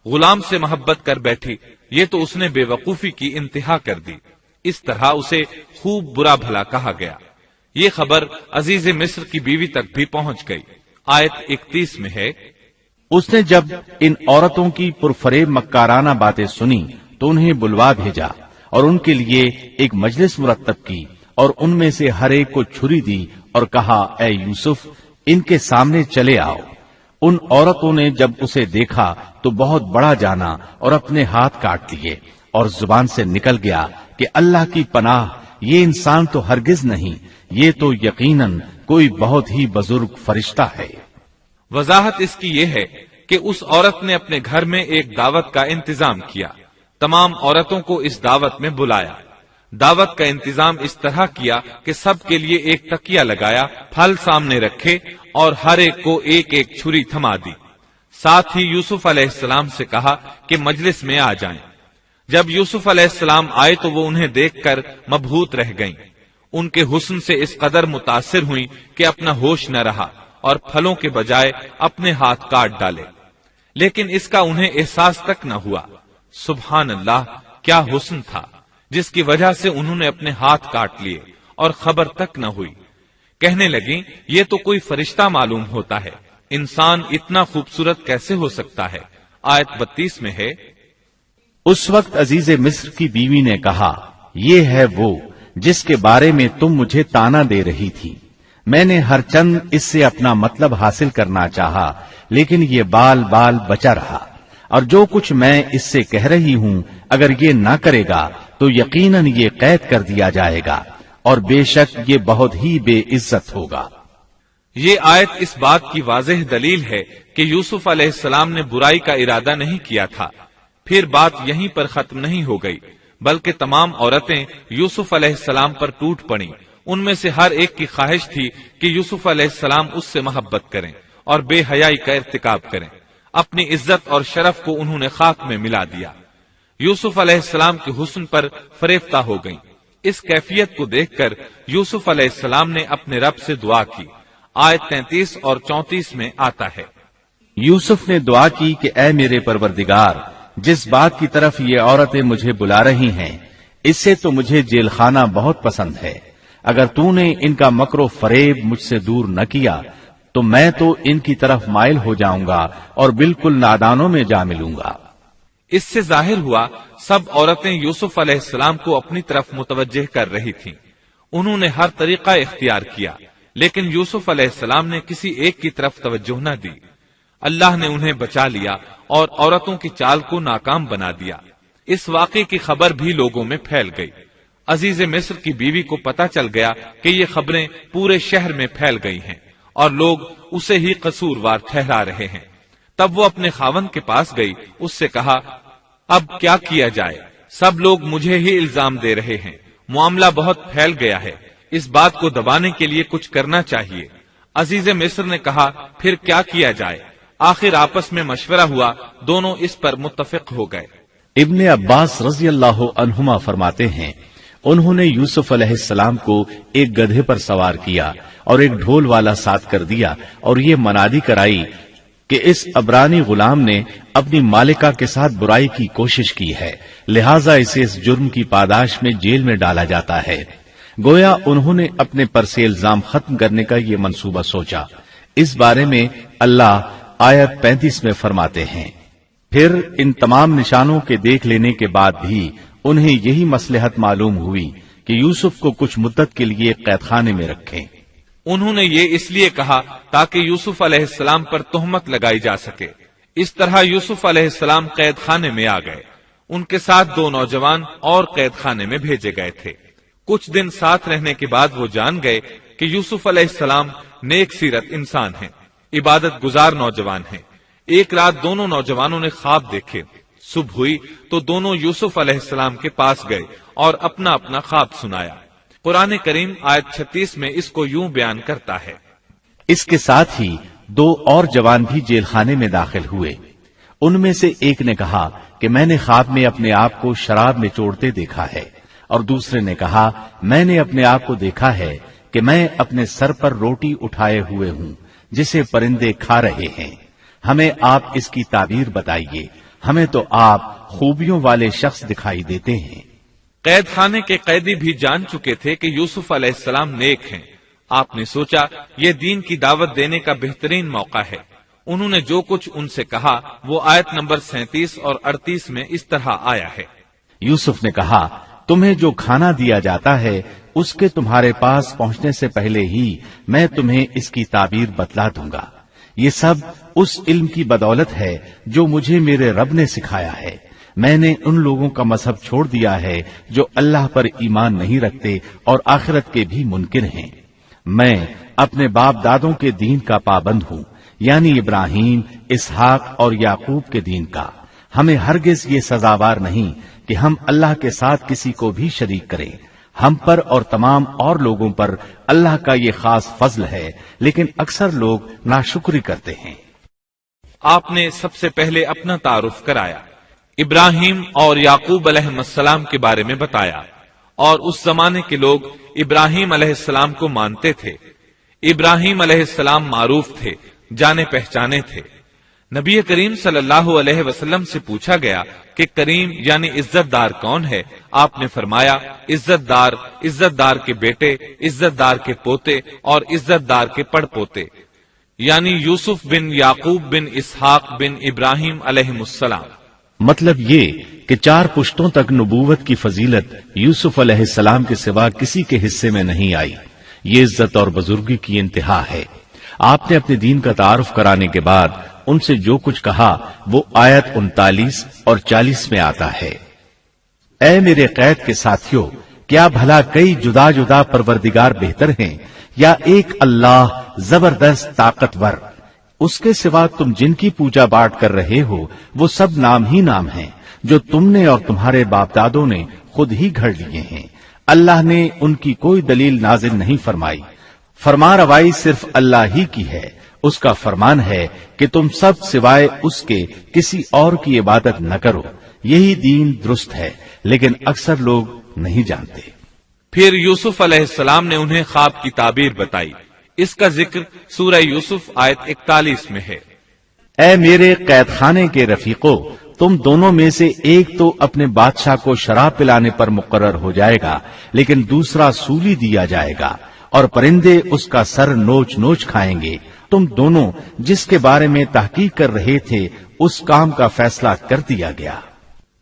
غلام سے محبت کر بیٹھی، یہ تو اس نے بے وقوفی کی انتہا کر دی، اس طرح اسے خوب برا بھلا کہا گیا۔ یہ خبر عزیز مصر کی بیوی تک بھی پہنچ گئی۔ آیت 31 میں ہے، اس نے جب ان عورتوں کی پرفریب مکارانہ باتیں سنی تو انہیں بلوا بھیجا اور ان کے لیے ایک مجلس مرتب کی، اور ان میں سے ہر ایک کو چھری دی اور کہا، اے یوسف ان کے سامنے چلے آؤ۔ ان عورتوں نے جب اسے دیکھا تو بہت بڑا جانا اور اپنے ہاتھ کاٹ لیے، اور زبان سے نکل گیا کہ اللہ کی پناہ، یہ انسان تو ہرگز نہیں، یہ تو یقیناً کوئی بہت ہی بزرگ فرشتہ ہے۔ وضاحت اس کی یہ ہے کہ اس عورت نے اپنے گھر میں ایک دعوت کا انتظام کیا، تمام عورتوں کو اس دعوت میں بلایا، دعوت کا انتظام اس طرح کیا کہ سب کے لیے ایک تکیہ لگایا، پھل سامنے رکھے اور ہر ایک کو ایک ایک چھری تھما دی. ساتھ ہی یوسف علیہ السلام سے کہا کہ مجلس میں آ جائیں. جب یوسف علیہ السلام آئے تو وہ انہیں دیکھ کر مبہوت رہ گئیں. ان کے حسن سے اس قدر متاثر ہوئی کہ اپنا ہوش نہ رہا اور پھلوں کے بجائے اپنے ہاتھ کاٹ ڈالے، لیکن اس کا انہیں احساس تک نہ ہوا. سبحان اللہ، کیا حسن تھا جس کی وجہ سے انہوں نے اپنے ہاتھ کاٹ لیے اور خبر تک نہ ہوئی. کہنے لگیں یہ تو کوئی فرشتہ معلوم ہوتا ہے، انسان اتنا خوبصورت کیسے ہو سکتا ہے. آیت 32 میں ہے، اس وقت عزیز مصر کی بیوی نے کہا، یہ ہے وہ جس کے بارے میں تم مجھے تانا دے رہی تھی. میں نے ہر چند اس سے اپنا مطلب حاصل کرنا چاہا، لیکن یہ بال بال بچا رہا، اور جو کچھ میں اس سے کہہ رہی ہوں اگر یہ نہ کرے گا تو یقیناً یہ قید کر دیا جائے گا، اور بے شک یہ بہت ہی بے عزت ہوگا. یہ آیت اس بات کی واضح دلیل ہے کہ یوسف علیہ السلام نے برائی کا ارادہ نہیں کیا تھا. پھر بات یہیں پر ختم نہیں ہو گئی، بلکہ تمام عورتیں یوسف علیہ السلام پر ٹوٹ پڑیں. ان میں سے ہر ایک کی خواہش تھی کہ یوسف علیہ السلام اس سے محبت کریں اور بے حیائی کا ارتکاب کریں. اپنی عزت اور شرف کو انہوں نے خاک میں ملا دیا. یوسف علیہ السلام کے حسن پر فریفتہ ہو گئیں. اس کیفیت کو دیکھ کر یوسف علیہ السلام نے اپنے رب سے دعا کی. آیت 33 اور 34 میں آتا ہے، یوسف نے دعا کی کہ اے میرے پروردگار، جس بات کی طرف یہ عورتیں مجھے بلا رہی ہیں اس سے تو مجھے جیل خانہ بہت پسند ہے. اگر تو نے ان کا مکر و فریب مجھ سے دور نہ کیا تو میں تو ان کی طرف مائل ہو جاؤں گا اور بالکل نادانوں میں جا ملوں گا. اس سے ظاہر ہوا سب عورتیں یوسف علیہ السلام کو اپنی طرف متوجہ کر رہی تھیں. انہوں نے ہر طریقہ اختیار کیا، لیکن یوسف علیہ السلام نے کسی ایک کی طرف توجہ نہ دی. اللہ نے انہیں بچا لیا اور عورتوں کی چال کو ناکام بنا دیا. اس واقعے کی خبر بھی لوگوں میں پھیل گئی. عزیز مصر کی بیوی کو پتا چل گیا کہ یہ خبریں پورے شہر میں پھیل گئی ہیں اور لوگ اسے ہی قصوروار ٹھہرا رہے ہیں. تب وہ اپنے خاوند کے پاس گئی، اس سے کہا، اب کیا جائے؟ سب لوگ مجھے ہی الزام دے رہے ہیں، معاملہ بہت پھیل گیا ہے، اس بات کو دبانے کے لیے کچھ کرنا چاہیے. عزیز مصر نے کہا، پھر کیا جائے؟ آخر آپس میں مشورہ ہوا، دونوں اس پر متفق ہو گئے. ابن عباس رضی اللہ عنہما فرماتے ہیں، انہوں نے یوسف علیہ السلام کو ایک گدھے پر سوار کیا اور ایک ڈھول والا ساتھ کر دیا اور یہ منادی کرائی کہ اس عبرانی غلام نے اپنی مالکہ کے ساتھ برائی کی کوشش کی ہے، لہٰذا اسے اس جرم کی پاداش میں جیل میں ڈالا جاتا ہے. گویا انہوں نے اپنے پر سے الزام ختم کرنے کا یہ منصوبہ سوچا. اس بارے میں اللہ آیت 35 میں فرماتے ہیں، پھر ان تمام نشانوں کے دیکھ لینے کے بعد بھی انہیں یہی مصلحت معلوم ہوئی کہ یوسف کو کچھ مدت کے لیے قید خانے میں رکھیں. انہوں نے یہ اس لیے کہا تاکہ یوسف علیہ السلام پر تہمت لگائی جا سکے. اس طرح یوسف علیہ السلام قید خانے میں آ گئے. ان کے ساتھ 2 نوجوان اور قید خانے میں بھیجے گئے تھے. کچھ دن ساتھ رہنے کے بعد وہ جان گئے کہ یوسف علیہ السلام نیک سیرت انسان ہیں، عبادت گزار نوجوان ہیں. ایک رات دونوں نوجوانوں نے خواب دیکھے. صبح ہوئی تو دونوں یوسف علیہ السلام کے پاس گئے اور اپنا اپنا خواب سنایا. قرآن کریم آیت 36 میں اس کو یوں بیان کرتا ہے، اس کے ساتھ ہی 2 اور جوان بھی جیل خانے میں داخل ہوئے. ان میں سے ایک نے کہا کہ میں نے خواب میں اپنے آپ کو شراب نچوڑتے دیکھا ہے، اور دوسرے نے کہا میں نے اپنے آپ کو دیکھا ہے کہ میں اپنے سر پر روٹی اٹھائے ہوئے ہوں جسے پرندے کھا رہے ہیں. ہمیں آپ اس کی تعبیر بتائیے، ہمیں تو آپ خوبیوں والے شخص دکھائی دیتے ہیں. قید خانے کے قیدی بھی جان چکے تھے کہ یوسف علیہ السلام نیک ہیں. آپ نے سوچا یہ دین کی دعوت دینے کا بہترین موقع ہے. انہوں نے جو کچھ ان سے کہا وہ آیت نمبر 37 اور 38 میں اس طرح آیا ہے. یوسف نے کہا تمہیں جو کھانا دیا جاتا ہے اس کے تمہارے پاس پہنچنے سے پہلے ہی میں تمہیں اس کی تعبیر بتلا دوں گا. یہ سب اس علم کی بدولت ہے جو مجھے میرے رب نے سکھایا ہے. میں نے ان لوگوں کا مذہب چھوڑ دیا ہے جو اللہ پر ایمان نہیں رکھتے اور آخرت کے بھی منکر ہیں. میں اپنے باپ دادوں کے دین کا پابند ہوں، یعنی ابراہیم، اسحاق اور یعقوب کے دین کا. ہمیں ہرگز یہ سزاوار نہیں کہ ہم اللہ کے ساتھ کسی کو بھی شریک کریں. ہم پر اور تمام اور لوگوں پر اللہ کا یہ خاص فضل ہے، لیکن اکثر لوگ ناشکری کرتے ہیں۔ آپ نے سب سے پہلے اپنا تعارف کرایا، ابراہیم اور یعقوب علیہ السلام کے بارے میں بتایا، اور اس زمانے کے لوگ ابراہیم علیہ السلام کو مانتے تھے۔ ابراہیم علیہ السلام معروف تھے، جانے پہچانے تھے۔ نبی کریم صلی اللہ علیہ وسلم سے پوچھا گیا کہ کریم یعنی عزت دار کون ہے؟ آپ نے فرمایا عزت دار کے بیٹے، عزت دار کے پوتے اور عزت دار کے پڑ پوتے، یعنی یوسف بن یعقوب بن اسحاق بن ابراہیم علیہ السلام۔ مطلب یہ کہ 4 پشتوں تک نبوت کی فضیلت یوسف علیہ السلام کے سوا کسی کے حصے میں نہیں آئی۔ یہ عزت اور بزرگی کی انتہا ہے۔ آپ نے اپنے دین کا تعارف کرانے کے بعد ان سے جو کچھ کہا وہ آیت 39 اور 40 میں آتا ہے۔ اے میرے قید کے ساتھیوں، کیا بھلا کئی جدا جدا پروردگار بہتر ہیں یا ایک اللہ زبردست طاقتور؟ اس کے سوا تم جن کی پوجا پاٹ کر رہے ہو وہ سب نام ہی نام ہیں جو تم نے اور تمہارے باپ دادوں نے خود ہی گھڑ لیے ہیں۔ اللہ نے ان کی کوئی دلیل نازل نہیں فرمائی۔ فرما روائی صرف اللہ ہی کی ہے۔ اس کا فرمان ہے کہ تم سب سوائے اس کے کسی اور کی عبادت نہ کرو۔ یہی دین درست ہے، لیکن اکثر لوگ نہیں جانتے۔ پھر یوسف علیہ السلام نے انہیں خواب کی تعبیر بتائی۔ اس کا ذکر سورہ یوسف آیت 41 میں ہے۔ اے میرے قید خانے کے رفیقو، تم دونوں میں سے ایک تو اپنے بادشاہ کو شراب پلانے پر مقرر ہو جائے گا، لیکن دوسرا سولی دیا جائے گا اور پرندے اس کا سر نوچ نوچ کھائیں گے۔ تم دونوں جس کے بارے میں تحقیق کر رہے تھے اس کام کا فیصلہ کر دیا گیا۔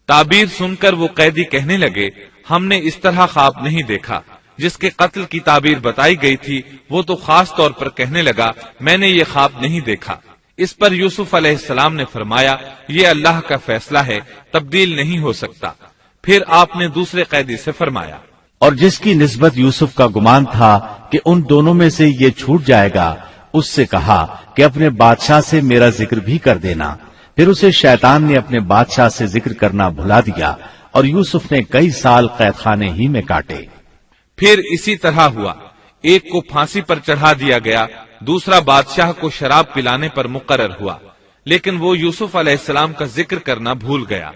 تعبیر سن کر وہ قیدی کہنے لگے، ہم نے اس طرح خواب نہیں دیکھا۔ جس کے قتل کی تعبیر بتائی گئی تھی وہ تو خاص طور پر کہنے لگا، میں نے یہ خواب نہیں دیکھا۔ اس پر یوسف علیہ السلام نے فرمایا، یہ اللہ کا فیصلہ ہے، تبدیل نہیں ہو سکتا۔ پھر آپ نے دوسرے قیدی سے فرمایا، اور جس کی نسبت یوسف کا گمان تھا کہ ان دونوں میں سے یہ چھوٹ جائے گا، اس سے کہا کہ اپنے بادشاہ سے میرا ذکر بھی کر دینا۔ پھر اسے شیطان نے اپنے بادشاہ سے ذکر کرنا بھلا دیا اور یوسف نے کئی سال قید خانے ہی میں کاٹے۔ پھر اسی طرح ہوا، ایک کو پھانسی پر چڑھا دیا گیا، دوسرا بادشاہ کو شراب پلانے پر مقرر ہوا، لیکن وہ یوسف علیہ السلام کا ذکر کرنا بھول گیا۔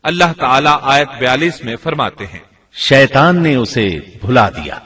اللہ تعالیٰ آیت 42 میں فرماتے ہیں، شیطان نے اسے بھلا دیا۔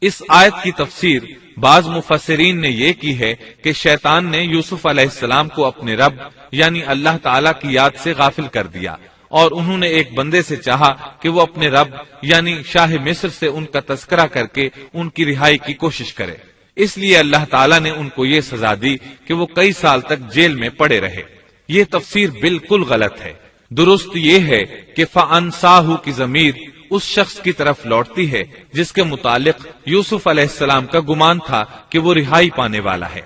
اس آیت کی تفسیر بعض مفسرین نے یہ کی ہے کہ شیطان نے یوسف علیہ السلام کو اپنے رب یعنی اللہ تعالیٰ کی یاد سے غافل کر دیا، اور انہوں نے ایک بندے سے چاہا کہ وہ اپنے رب یعنی شاہ مصر سے ان کا تذکرہ کر کے ان کی رہائی کی کوشش کرے۔ اس لیے اللہ تعالیٰ نے ان کو یہ سزا دی کہ وہ کئی سال تک جیل میں پڑے رہے۔ یہ تفسیر بالکل غلط ہے۔ درست یہ ہے کہ فَأَنْسَاهُ کی ضمیر اس شخص کی طرف لوٹتی ہے جس کے متعلق یوسف علیہ السلام کا گمان تھا کہ وہ رہائی پانے والا ہے،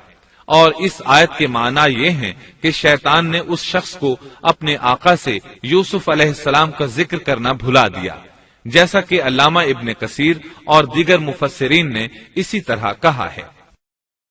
اور اس آیت کے معنی یہ ہیں کہ شیطان نے اس شخص کو اپنے آقا سے یوسف علیہ السلام کا ذکر کرنا بھلا دیا، جیسا کہ علامہ ابن کثیر اور دیگر مفسرین نے اسی طرح کہا ہے۔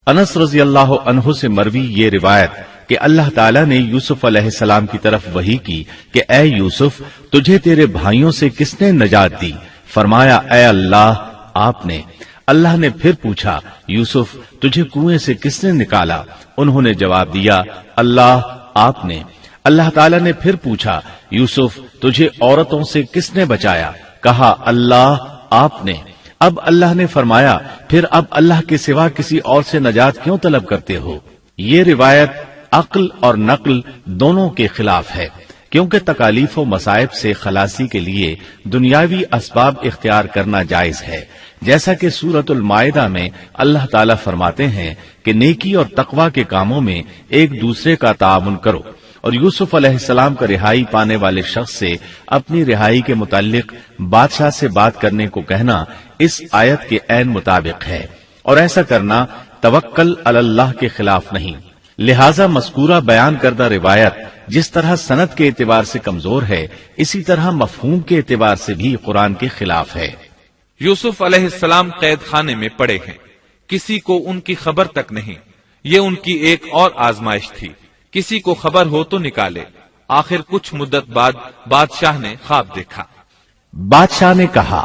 انس رضی اللہ عنہ سے مروی یہ روایت کہ اللہ تعالیٰ نے یوسف علیہ السلام کی طرف وحی کی کہ اے یوسف، تجھے تیرے بھائیوں سے کس نے نجات دی؟ فرمایا، اے اللہ، آپ نے۔ اللہ نے پھر پوچھا، یوسف، تجھے کنویں سے کس نے نکالا؟ انہوں نے جواب دیا، اللہ، آپ نے۔ اللہ تعالیٰ نے پھر پوچھا، یوسف، تجھے عورتوں سے کس نے بچایا؟ کہا، اللہ، آپ نے۔ اب اللہ نے فرمایا، پھر اب اللہ کے سوا کسی اور سے نجات کیوں طلب کرتے ہو؟ یہ روایت عقل اور نقل دونوں کے خلاف ہے، کیونکہ تکالیف و مصائب سے خلاصی کے لیے دنیاوی اسباب اختیار کرنا جائز ہے، جیسا کہ سورۃ المائدہ میں اللہ تعالیٰ فرماتے ہیں کہ نیکی اور تقوی کے کاموں میں ایک دوسرے کا تعاون کرو، اور یوسف علیہ السلام کا رہائی پانے والے شخص سے اپنی رہائی کے متعلق بادشاہ سے بات کرنے کو کہنا اس آیت کے عین مطابق ہے، اور ایسا کرنا توکل علی اللہ کے خلاف نہیں۔ لہذا مذکورہ بیان کردہ روایت جس طرح سند کے اعتبار سے کمزور ہے، اسی طرح مفہوم کے اعتبار سے بھی قرآن کے خلاف ہے۔ یوسف علیہ السلام قید خانے میں پڑے ہیں، کسی کو ان کی خبر تک نہیں۔ یہ ان کی ایک اور آزمائش تھی، کسی کو خبر ہو تو نکالے۔ آخر کچھ مدت بعد بادشاہ نے خواب دیکھا۔ بادشاہ نے کہا،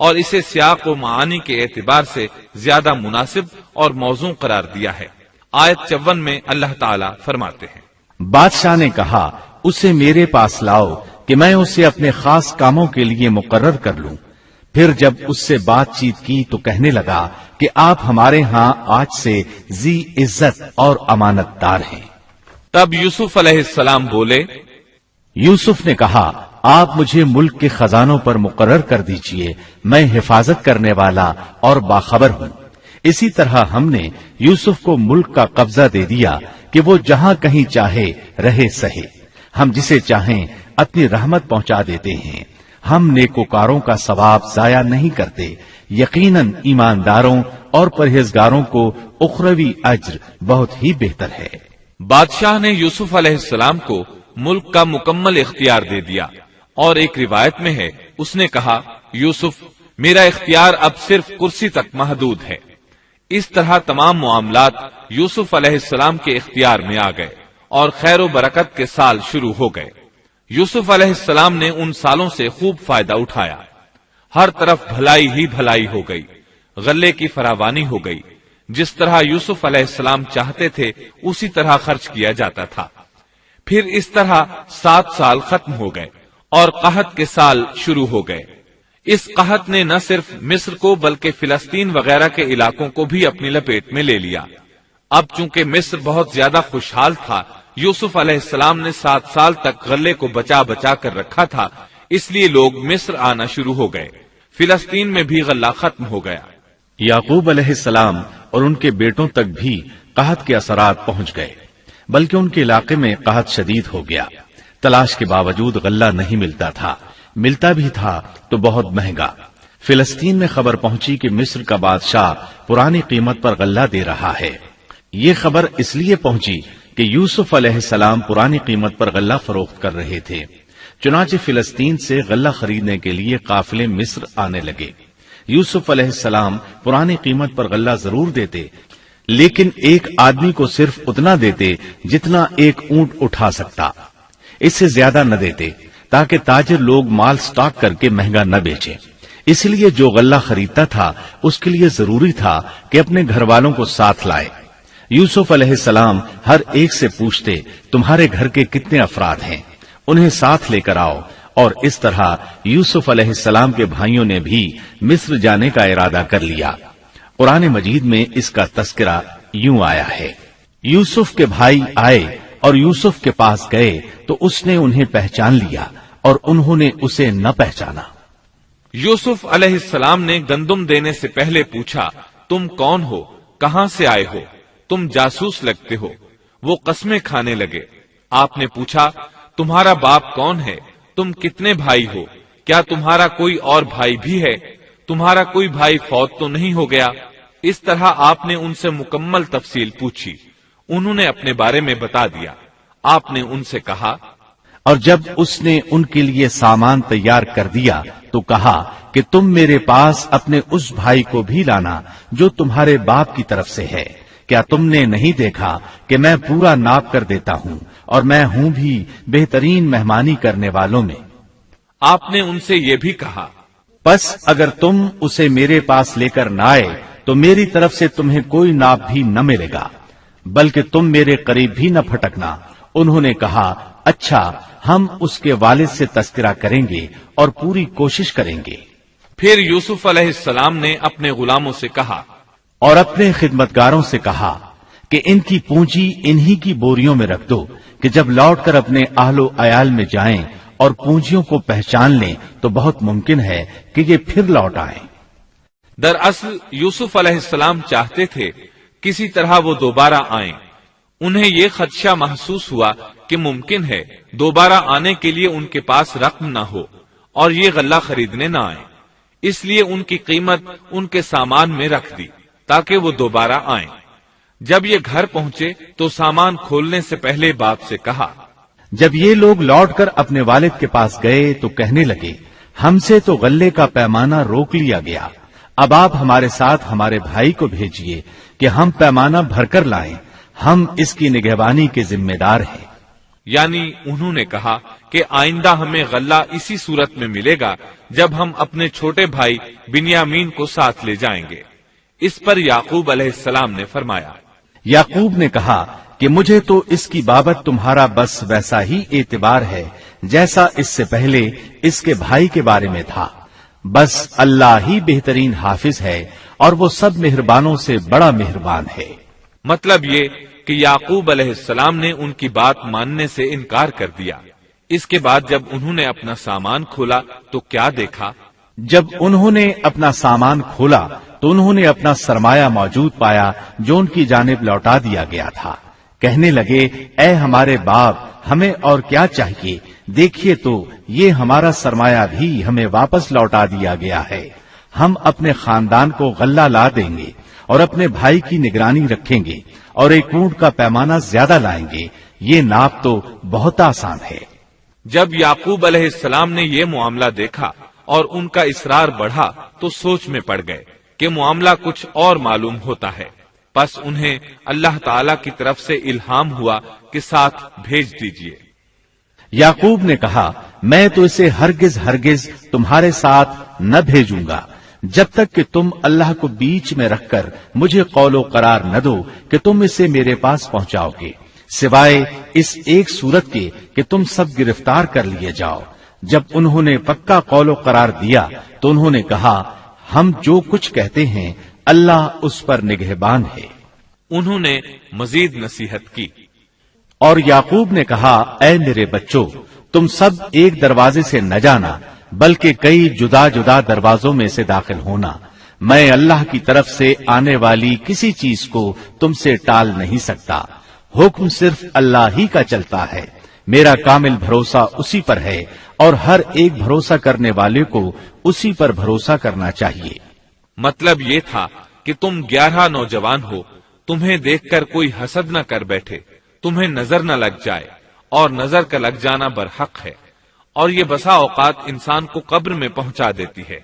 اور اسے سیاق و معانی کے اعتبار سے زیادہ مناسب اور موزوں قرار دیا ہے۔ آیت 54 میں اللہ تعالیٰ فرماتے ہیں، بادشاہ نے کہا اسے میرے پاس لاؤ کہ میں اسے اپنے خاص کاموں کے لیے مقرر کر لوں۔ پھر جب اس سے بات چیت کی تو کہنے لگا کہ آپ ہمارے ہاں آج سے ذی عزت اور امانت دار ہیں۔ تب یوسف علیہ السلام بولے، یوسف نے کہا آپ مجھے ملک کے خزانوں پر مقرر کر دیجئے، میں حفاظت کرنے والا اور باخبر ہوں۔ اسی طرح ہم نے یوسف کو ملک کا قبضہ دے دیا کہ وہ جہاں کہیں چاہے رہے سہے، ہم جسے چاہیں اپنی رحمت پہنچا دیتے ہیں، ہم نیکوکاروں کا ثواب ضائع نہیں کرتے، یقیناً ایمانداروں اور پرہیزگاروں کو اخروی اجر بہت ہی بہتر ہے۔ بادشاہ نے یوسف علیہ السلام کو ملک کا مکمل اختیار دے دیا، اور ایک روایت میں ہے اس نے کہا، یوسف میرا اختیار اب صرف کرسی تک محدود ہے۔ اس طرح تمام معاملات یوسف علیہ السلام کے اختیار میں آ گئے اور خیر و برکت کے سال شروع ہو گئے۔ یوسف علیہ السلام نے ان سالوں سے خوب فائدہ اٹھایا، ہر طرف بھلائی ہی بھلائی ہو گئی، غلے کی فراوانی ہو گئی، جس طرح یوسف علیہ السلام چاہتے تھے اسی طرح خرچ کیا جاتا تھا۔ پھر اس طرح 7 سال ختم ہو گئے اور قحط کے سال شروع ہو گئے۔ اس قحط نے نہ صرف مصر کو بلکہ فلسطین وغیرہ کے علاقوں کو بھی اپنی لپیٹ میں لے لیا۔ اب چونکہ مصر بہت زیادہ خوشحال تھا، یوسف علیہ السلام نے 7 سال تک غلے کو بچا بچا کر رکھا تھا، اس لیے لوگ مصر آنا شروع ہو گئے۔ فلسطین میں بھی غلہ ختم ہو گیا۔ یعقوب علیہ السلام اور ان کے بیٹوں تک بھی قحط کے اثرات پہنچ گئے، بلکہ ان کے علاقے میں قحط شدید ہو گیا۔ تلاش کے باوجود غلہ نہیں ملتا تھا، ملتا بھی تھا تو بہت مہنگا۔ فلسطین میں خبر پہنچی کہ مصر کا بادشاہ پرانی قیمت پر غلہ دے رہا ہے۔ یہ خبر اس لیے پہنچی کہ یوسف علیہ السلام پرانی قیمت پر غلہ فروخت کر رہے تھے، چنانچہ فلسطین سے غلہ خریدنے کے لیے قافلے مصر آنے لگے۔ یوسف علیہ السلام پرانی قیمت پر غلہ ضرور دیتے، لیکن ایک آدمی کو صرف اتنا دیتے جتنا ایک اونٹ اٹھا سکتا، اس سے زیادہ نہ دیتے، تاکہ تاجر لوگ مال سٹاک کر کے مہنگا نہ بیچیں۔ اس لیے جو غلہ خریدتا تھا اس کے لیے ضروری تھا کہ اپنے گھر والوں کو ساتھ لائے۔ یوسف علیہ السلام ہر ایک سے پوچھتے تمہارے گھر کے کتنے افراد ہیں، انہیں ساتھ لے کر آؤ، اور اس طرح یوسف علیہ السلام کے بھائیوں نے بھی مصر جانے کا ارادہ کر لیا۔ قرآن مجید میں اس کا تذکرہ یوں آیا ہے، یوسف کے بھائی آئے اور یوسف کے پاس گئے تو اس نے انہیں پہچان لیا اور انہوں نے اسے نہ پہچانا۔ یوسف علیہ السلام نے گندم دینے سے پہلے پوچھا، تم کون ہو، کہاں سے آئے ہو، تم جاسوس لگتے ہو۔ وہ قسمیں کھانے لگے۔ آپ نے پوچھا، تمہارا باپ کون ہے، تم کتنے بھائی ہو، کیا تمہارا کوئی اور بھائی بھی ہے، تمہارا کوئی بھائی فوت تو نہیں ہو گیا؟ اس طرح آپ نے ان سے مکمل تفصیل پوچھی، انہوں نے اپنے بارے میں بتا دیا۔ آپ نے ان سے کہا، اور جب اس نے ان کے لیے سامان تیار کر دیا تو کہا کہ تم میرے پاس اپنے اس بھائی کو بھی لانا جو تمہارے باپ کی طرف سے ہے۔ کیا تم نے نہیں دیکھا کہ میں پورا ناپ کر دیتا ہوں، اور میں ہوں بھی بہترین مہمانی کرنے والوں میں۔ آپ نے ان سے یہ بھی کہا، پس اگر تم اسے میرے پاس لے کر نہ آئے تو میری طرف سے تمہیں کوئی ناپ بھی نہ ملے گا، بلکہ تم میرے قریب بھی نہ پھٹکنا۔ انہوں نے کہا، اچھا، ہم اس کے والد سے تذکرہ کریں گے اور پوری کوشش کریں گے۔ پھر یوسف علیہ السلام نے اپنے غلاموں سے کہا اور اپنے خدمتگاروں سے کہا کہ ان کی پونجی انہی کی بوریوں میں رکھ دو کہ جب لوٹ کر اپنے اہل و عیال میں جائیں اور پونجیوں کو پہچان لیں تو بہت ممکن ہے کہ یہ پھر لوٹ آئیں۔ دراصل یوسف علیہ السلام چاہتے تھے کسی طرح وہ دوبارہ آئیں۔ انہیں یہ خدشہ محسوس ہوا کہ ممکن ہے دوبارہ آنے کے لیے ان کے پاس رقم نہ ہو اور یہ غلہ خریدنے نہ آئیں، اس لیے ان کی قیمت ان کے سامان میں رکھ دی تاکہ وہ دوبارہ آئیں۔ جب یہ گھر پہنچے تو سامان کھولنے سے پہلے باپ سے کہا، جب یہ لوگ لوٹ کر اپنے والد کے پاس گئے تو کہنے لگے، ہم سے تو غلے کا پیمانہ روک لیا گیا، اب آپ ہمارے ساتھ ہمارے بھائی کو بھیجیے کہ ہم پیمانہ بھر کر لائیں، ہم اس کی نگہبانی کے ذمہ دار ہیں۔ یعنی انہوں نے کہا کہ آئندہ ہمیں غلہ اسی صورت میں ملے گا جب ہم اپنے چھوٹے بھائی بنیامین کو ساتھ لے جائیں گے۔ اس پر یعقوب علیہ السلام نے فرمایا، یعقوب نے کہا کہ مجھے تو اس کی بابت تمہارا بس ویسا ہی اعتبار ہے جیسا اس سے پہلے اس کے بھائی کے بارے میں تھا، بس اللہ ہی بہترین حافظ ہے اور وہ سب مہربانوں سے بڑا مہربان ہے۔ مطلب یہ کہ یعقوب علیہ السلام نے ان کی بات ماننے سے انکار کر دیا۔ اس کے بعد جب انہوں نے اپنا سامان کھولا تو کیا دیکھا؟ جب انہوں نے اپنا سامان کھولا تو انہوں نے اپنا سرمایہ موجود پایا جو ان کی جانب لوٹا دیا گیا تھا۔ کہنے لگے، اے ہمارے باپ، ہمیں اور کیا چاہیے؟ دیکھیے تو یہ ہمارا سرمایہ بھی ہمیں واپس لوٹا دیا گیا ہے۔ ہم اپنے خاندان کو غلہ لا دیں گے اور اپنے بھائی کی نگرانی رکھیں گے اور ایک اونٹ کا پیمانہ زیادہ لائیں گے، یہ ناپ تو بہت آسان ہے۔ جب یعقوب علیہ السلام نے یہ معاملہ دیکھا اور ان کا اصرار بڑھا تو سوچ میں پڑ گئے کہ معاملہ کچھ اور معلوم ہوتا ہے، پس انہیں اللہ تعالی کی طرف سے الہام ہوا کہ ساتھ بھیج دیجیے۔ یعقوب نے کہا، میں تو اسے ہرگز ہرگز تمہارے ساتھ نہ بھیجوں گا جب تک کہ تم اللہ کو بیچ میں رکھ کر مجھے قول و قرار نہ دو کہ تم اسے میرے پاس پہنچاؤ گے، سوائے اس ایک صورت کے کہ تم سب گرفتار کر لیے جاؤ۔ جب انہوں نے پکا قول و قرار دیا تو انہوں نے کہا، ہم جو کچھ کہتے ہیں اللہ اس پر نگہبان ہے۔ انہوں نے مزید نصیحت کی اور یعقوب نے کہا، اے میرے بچوں، تم سب ایک دروازے سے نہ جانا بلکہ کئی جدا جدا دروازوں میں سے داخل ہونا۔ میں اللہ کی طرف سے آنے والی کسی چیز کو تم سے ٹال نہیں سکتا، حکم صرف اللہ ہی کا چلتا ہے۔ میرا کامل بھروسہ اسی پر ہے اور ہر ایک بھروسہ کرنے والے کو اسی پر بھروسہ کرنا چاہیے۔ مطلب یہ تھا کہ تم 11 نوجوان ہو، تمہیں دیکھ کر کوئی حسد نہ کر بیٹھے، تمہیں نظر نہ لگ جائے، اور نظر کا لگ جانا برحق ہے، اور یہ بسا اوقات انسان کو قبر میں پہنچا دیتی ہے۔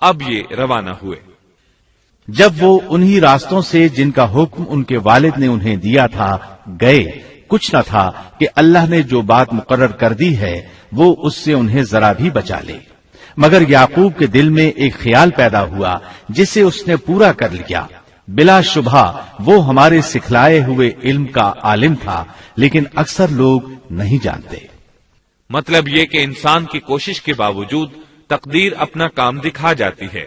اب یہ روانہ ہوئے۔ جب وہ انہی راستوں سے جن کا حکم ان کے والد نے انہیں دیا تھا گئے، کچھ نہ تھا کہ اللہ نے جو بات مقرر کر دی ہے وہ اس سے انہیں ذرا بھی بچا لے، مگر یعقوب کے دل میں ایک خیال پیدا ہوا جسے اس نے پورا کر لیا۔ بلا شبہ وہ ہمارے سکھلائے ہوئے علم کا عالم تھا، لیکن اکثر لوگ نہیں جانتے۔ مطلب یہ کہ انسان کی کوشش کے باوجود تقدیر اپنا کام دکھا جاتی ہے۔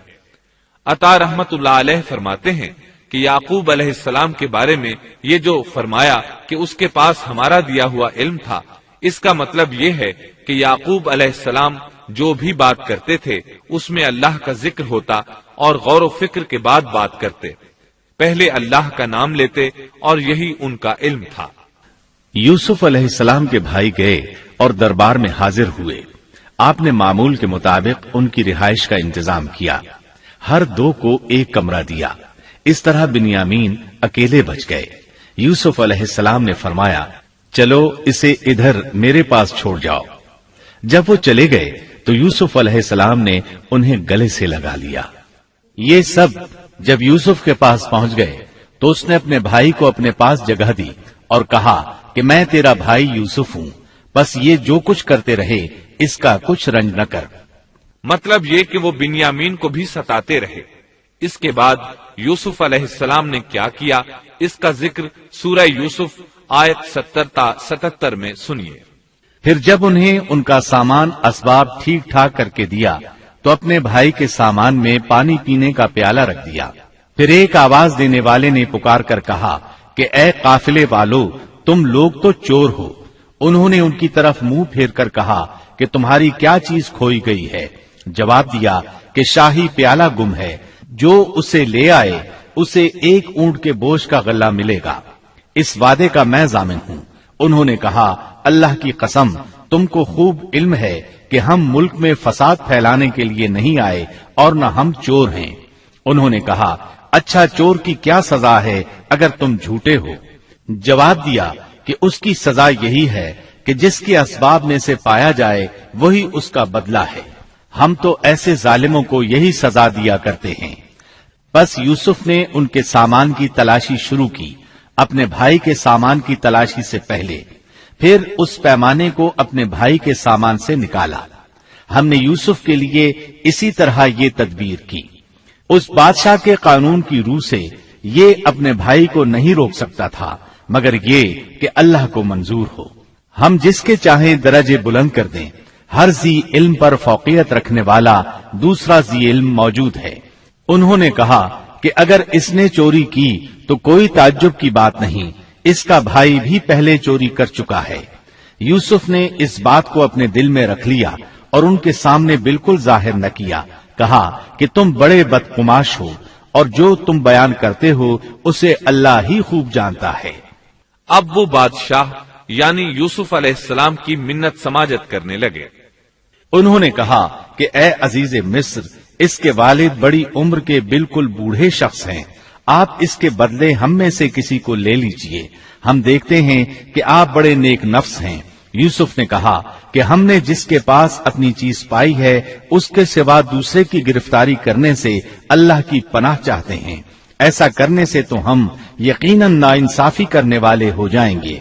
عطا رحمت اللہ علیہ فرماتے ہیں کہ یعقوب علیہ السلام کے بارے میں یہ جو فرمایا کہ اس کے پاس ہمارا دیا ہوا علم تھا، اس کا مطلب یہ ہے کہ یعقوب علیہ السلام جو بھی بات کرتے تھے اس میں اللہ کا ذکر ہوتا اور غور و فکر کے بعد بات کرتے، پہلے اللہ کا نام لیتے، اور یہی ان کا علم تھا۔ یوسف علیہ السلام کے بھائی گئے اور دربار میں حاضر ہوئے۔ آپ نے معمول کے مطابق ان کی رہائش کا انتظام کیا، ہر دو کو ایک کمرہ دیا۔ اس طرح بنیامین اکیلے بچ گئے۔ یوسف علیہ السلام نے فرمایا، چلو اسے ادھر میرے پاس چھوڑ جاؤ۔ جب وہ چلے گئے تو یوسف علیہ السلام نے انہیں گلے سے لگا لیا۔ یہ سب جب یوسف کے پاس پہنچ گئے تو اس نے اپنے بھائی کو اپنے پاس جگہ دی اور کہا کہ میں تیرا بھائی یوسف ہوں، بس یہ جو کچھ کرتے رہے اس کا کچھ رنج نہ کر۔ مطلب یہ کہ وہ بنیامین کو بھی ستاتے رہے۔ اس کے بعد یوسف علیہ السلام نے کیا کیا، اس کا ذکر سورہ یوسف آیت 70 تا 77 میں سنیے۔ پھر جب انہیں ان کا سامان اسباب ٹھیک ٹھاک کر کے دیا تو اپنے بھائی کے سامان میں پانی پینے کا پیالہ رکھ دیا۔ پھر ایک آواز دینے والے نے پکار کر کہا کہ اے قافلے والو، تم لوگ تو چور ہو۔ انہوں نے ان کی طرف منہ پھیر کر کہا کہ تمہاری کیا چیز کھوئی گئی ہے؟ جواب دیا کہ شاہی پیالہ گم ہے، جو اسے لے آئے اسے ایک اونٹ کے بوجھ کا غلہ ملے گا۔ اس وعدے کا میں ضامن ہوں۔ انہوں نے کہا، اللہ کی قسم، تم کو خوب علم ہے کہ ہم ملک میں فساد پھیلانے کے لیے نہیں آئے اور نہ ہم چور ہیں۔ انہوں نے کہا، اچھا چور کی کیا سزا ہے اگر تم جھوٹے ہو؟ جواب دیا کہ اس کی سزا یہی ہے کہ جس کے اسباب میں سے پایا جائے وہی اس کا بدلہ ہے۔ ہم تو ایسے ظالموں کو یہی سزا دیا کرتے ہیں۔ بس یوسف نے ان کے سامان کی تلاشی شروع کی، اپنے بھائی کے سامان کی تلاشی سے پہلے۔ پھر اس پیمانے کو اپنے بھائی کے سامان سے نکالا۔ ہم نے یوسف کے لیے اسی طرح یہ تدبیر کی۔ اس بادشاہ کے قانون کی روح سے یہ اپنے بھائی کو نہیں روک سکتا تھا مگر یہ کہ اللہ کو منظور ہو۔ ہم جس کے چاہیں درجے بلند کر دیں، ہر ذی علم پر فوقیت رکھنے والا دوسرا ذی علم موجود ہے۔ انہوں نے کہا کہ اگر اس نے چوری کی تو کوئی تعجب کی بات نہیں، اس کا بھائی بھی پہلے چوری کر چکا ہے۔ یوسف نے اس بات کو اپنے دل میں رکھ لیا اور ان کے سامنے بالکل ظاہر نہ کیا، کہا کہ تم بڑے بدقماش ہو اور جو تم بیان کرتے ہو اسے اللہ ہی خوب جانتا ہے۔ اب وہ بادشاہ یعنی یوسف علیہ السلام کی منت سماجت کرنے لگے۔ انہوں نے کہا کہ اے عزیز مصر، اس کے والد بڑی عمر کے بالکل بوڑھے شخص ہیں، آپ اس کے بدلے ہم میں سے کسی کو لے لیجئے، ہم دیکھتے ہیں کہ آپ بڑے نیک نفس ہیں۔ یوسف نے کہا کہ ہم نے جس کے پاس اپنی چیز پائی ہے اس کے سوا دوسرے کی گرفتاری کرنے سے اللہ کی پناہ چاہتے ہیں، ایسا کرنے سے تو ہم یقیناً ناانصافی کرنے والے ہو جائیں گے۔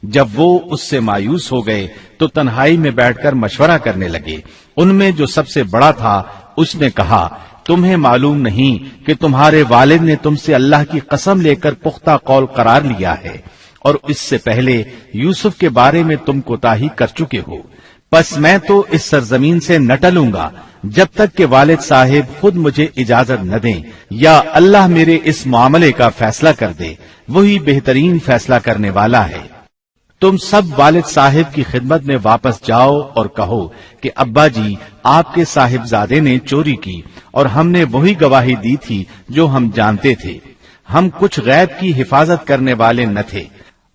جب وہ اس سے مایوس ہو گئے تو تنہائی میں بیٹھ کر مشورہ کرنے لگے۔ ان میں جو سب سے بڑا تھا اس نے کہا، تمہیں معلوم نہیں کہ تمہارے والد نے تم سے اللہ کی قسم لے کر پختہ قول قرار لیا ہے اور اس سے پہلے یوسف کے بارے میں تم کوتاہی کر چکے ہو، پس میں تو اس سرزمین سے نہ ٹلوں گا جب تک کہ والد صاحب خود مجھے اجازت نہ دیں یا اللہ میرے اس معاملے کا فیصلہ کر دے، وہی بہترین فیصلہ کرنے والا ہے۔ تم سب والد صاحب کی خدمت میں واپس جاؤ اور کہو کہ ابا جی، آپ کے صاحبزادے نے چوری کی اور ہم نے وہی گواہی دی تھی جو ہم جانتے تھے، ہم کچھ غیب کی حفاظت کرنے والے نہ تھے۔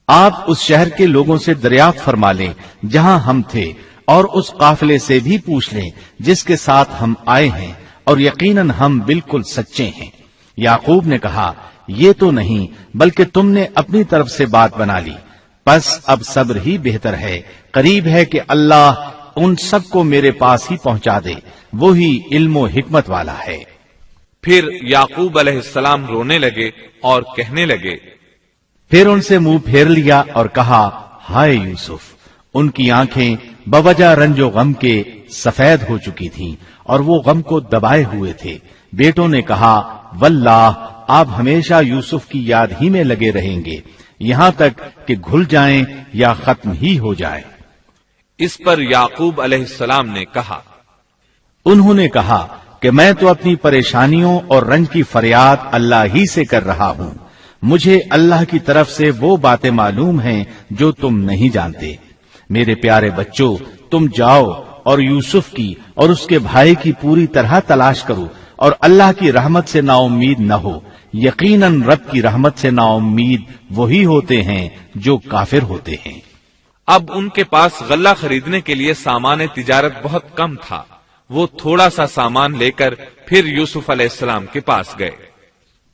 آپ اس شہر کے لوگوں سے دریافت فرما لیں جہاں ہم تھے اور اس قافلے سے بھی پوچھ لیں جس کے ساتھ ہم آئے ہیں، اور یقیناً ہم بالکل سچے ہیں۔ یعقوب نے کہا، یہ تو نہیں بلکہ تم نے اپنی طرف سے بات بنا لی، بس اب صبر ہی بہتر ہے، قریب ہے کہ اللہ ان سب کو میرے پاس ہی پہنچا دے، وہی علم و حکمت والا ہے۔ پھر یعقوب علیہ السلام رونے لگے اور کہنے لگے، پھر ان سے منہ پھیر لیا اور کہا، ہائے یوسف۔ ان کی آنکھیں بوجہ رنج و غم کے سفید ہو چکی تھیں اور وہ غم کو دبائے ہوئے تھے۔ بیٹوں نے کہا، واللہ آپ ہمیشہ یوسف کی یاد ہی میں لگے رہیں گے یہاں تک کہ گھل جائیں یا ختم ہی ہو جائے۔ اس پر یعقوب علیہ السلام نے کہا، انہوں نے کہا کہ میں تو اپنی پریشانیوں اور رنج کی فریاد اللہ ہی سے کر رہا ہوں، مجھے اللہ کی طرف سے وہ باتیں معلوم ہیں جو تم نہیں جانتے۔ میرے پیارے بچوں، تم جاؤ اور یوسف کی اور اس کے بھائی کی پوری طرح تلاش کرو اور اللہ کی رحمت سے نا امید نہ ہو، یقیناً رب کی رحمت سے نا امید وہی ہوتے ہیں جو کافر ہوتے ہیں۔ اب ان کے پاس غلہ خریدنے کے لیے سامان تجارت بہت کم تھا، وہ تھوڑا سا سامان لے کر پھر یوسف علیہ السلام کے پاس گئے۔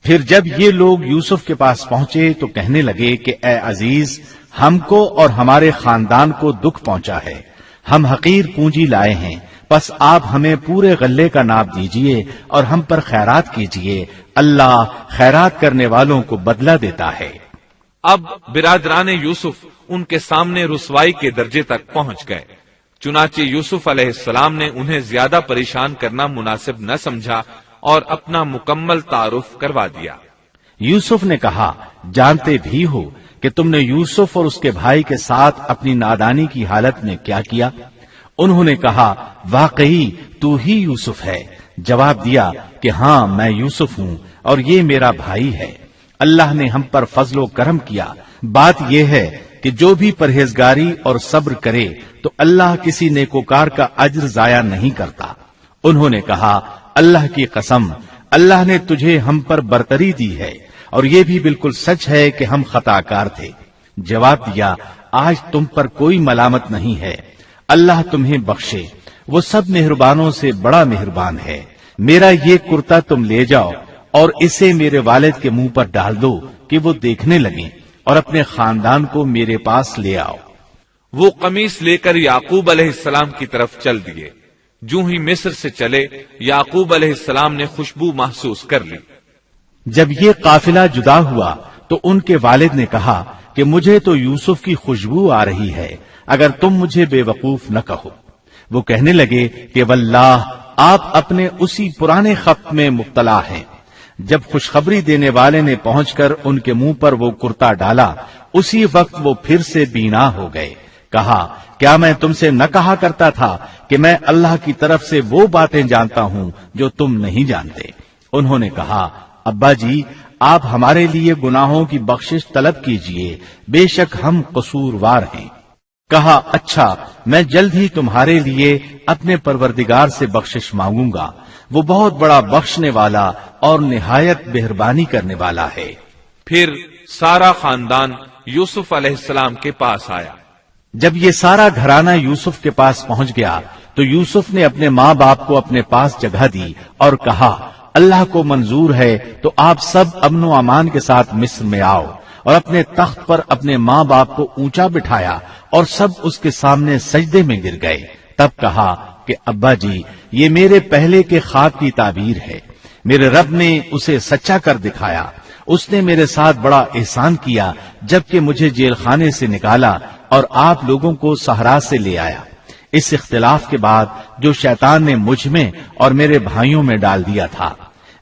پھر جب یہ لوگ یوسف کے پاس پہنچے تو کہنے لگے کہ اے عزیز، ہم کو اور ہمارے خاندان کو دکھ پہنچا ہے، ہم حقیر پونجی لائے ہیں، بس آپ ہمیں پورے غلے کا ناپ دیجئے اور ہم پر خیرات کیجئے، اللہ خیرات کرنے والوں کو بدلہ دیتا ہے۔ اب برادران یوسف ان کے سامنے رسوائی کے درجے تک پہنچ گئے، چنانچہ یوسف علیہ السلام نے انہیں زیادہ پریشان کرنا مناسب نہ سمجھا اور اپنا مکمل تعارف کروا دیا۔ یوسف نے کہا، جانتے بھی ہو کہ تم نے یوسف اور اس کے بھائی کے ساتھ اپنی نادانی کی حالت میں کیا کیا؟ انہوں نے کہا، واقعی تو ہی یوسف ہے۔ جواب دیا کہ ہاں میں یوسف ہوں اور یہ میرا بھائی ہے، اللہ نے ہم پر فضل و کرم کیا۔ بات یہ ہے کہ جو بھی پرہیزگاری اور صبر کرے تو اللہ کسی نیکوکار کا اجر ضائع نہیں کرتا۔ انہوں نے کہا، اللہ کی قسم، اللہ نے تجھے ہم پر برتری دی ہے اور یہ بھی بالکل سچ ہے کہ ہم خطا کار تھے۔ جواب دیا، آج تم پر کوئی ملامت نہیں ہے، اللہ تمہیں بخشے، وہ سب مہربانوں سے بڑا مہربان ہے۔ میرا یہ کرتا تم لے جاؤ اور اسے میرے والد کے منہ پر ڈال دو کہ وہ دیکھنے لگیں اور اپنے خاندان کو میرے پاس لے آؤ۔ وہ قمیص لے کر یعقوب علیہ السلام کی طرف چل دیے۔ جو ہی مصر سے چلے یعقوب علیہ السلام نے خوشبو محسوس کر لی۔ جب یہ قافلہ جدا ہوا تو ان کے والد نے کہا کہ مجھے تو یوسف کی خوشبو آ رہی ہے، اگر تم مجھے بے وقوف نہ کہو۔ وہ کہنے لگے کہ واللہ آپ اپنے اسی پرانے خط میں مبتلا ہیں۔ جب خوشخبری دینے والے نے پہنچ کر ان کے منہ پر وہ کرتا ڈالا، اسی وقت وہ پھر سے بینا ہو گئے۔ کہا کیا میں تم سے نہ کہا کرتا تھا کہ میں اللہ کی طرف سے وہ باتیں جانتا ہوں جو تم نہیں جانتے؟ انہوں نے کہا ابا جی آپ ہمارے لیے گناہوں کی بخشش طلب کیجئے، بے شک ہم قصوروار ہیں۔ کہا اچھا میں جلد ہی تمہارے لیے اپنے پروردگار سے بخشش مانگوں گا، وہ بہت بڑا بخشنے والا اور نہایت مہربانی کرنے والا ہے۔ پھر سارا خاندان یوسف علیہ السلام کے پاس آیا۔ جب یہ سارا گھرانہ یوسف کے پاس پہنچ گیا تو یوسف نے اپنے ماں باپ کو اپنے پاس جگہ دی اور کہا اللہ کو منظور ہے تو آپ سب امن و امان کے ساتھ مصر میں آؤ، اور اپنے تخت پر اپنے ماں باپ کو اونچا بٹھایا اور سب اس کے سامنے سجدے میں گر گئے۔ تب کہا کہ ابا جی یہ میرے پہلے کے خواب کی تعبیر ہے، میرے رب نے اسے سچا کر دکھایا، اس نے میرے ساتھ بڑا احسان کیا جبکہ مجھے جیل خانے سے نکالا اور آپ لوگوں کو صحرا سے لے آیا۔ اس اختلاف کے بعد جو شیطان نے مجھ میں اور میرے بھائیوں میں ڈال دیا تھا،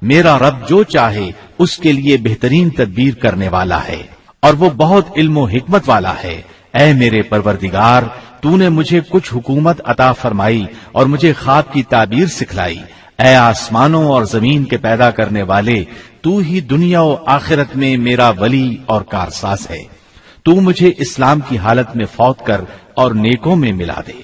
میرا رب جو چاہے اس کے لیے بہترین تدبیر کرنے والا ہے، اور وہ بہت علم و حکمت والا ہے۔ اے میرے پروردگار تو نے مجھے کچھ حکومت عطا فرمائی اور مجھے خواب کی تعبیر سکھلائی۔ اے آسمانوں اور زمین کے پیدا کرنے والے، تو ہی دنیا و آخرت میں میرا ولی اور کارساز ہے۔ تو مجھے اسلام کی حالت میں فوت کر اور نیکوں میں ملا دے۔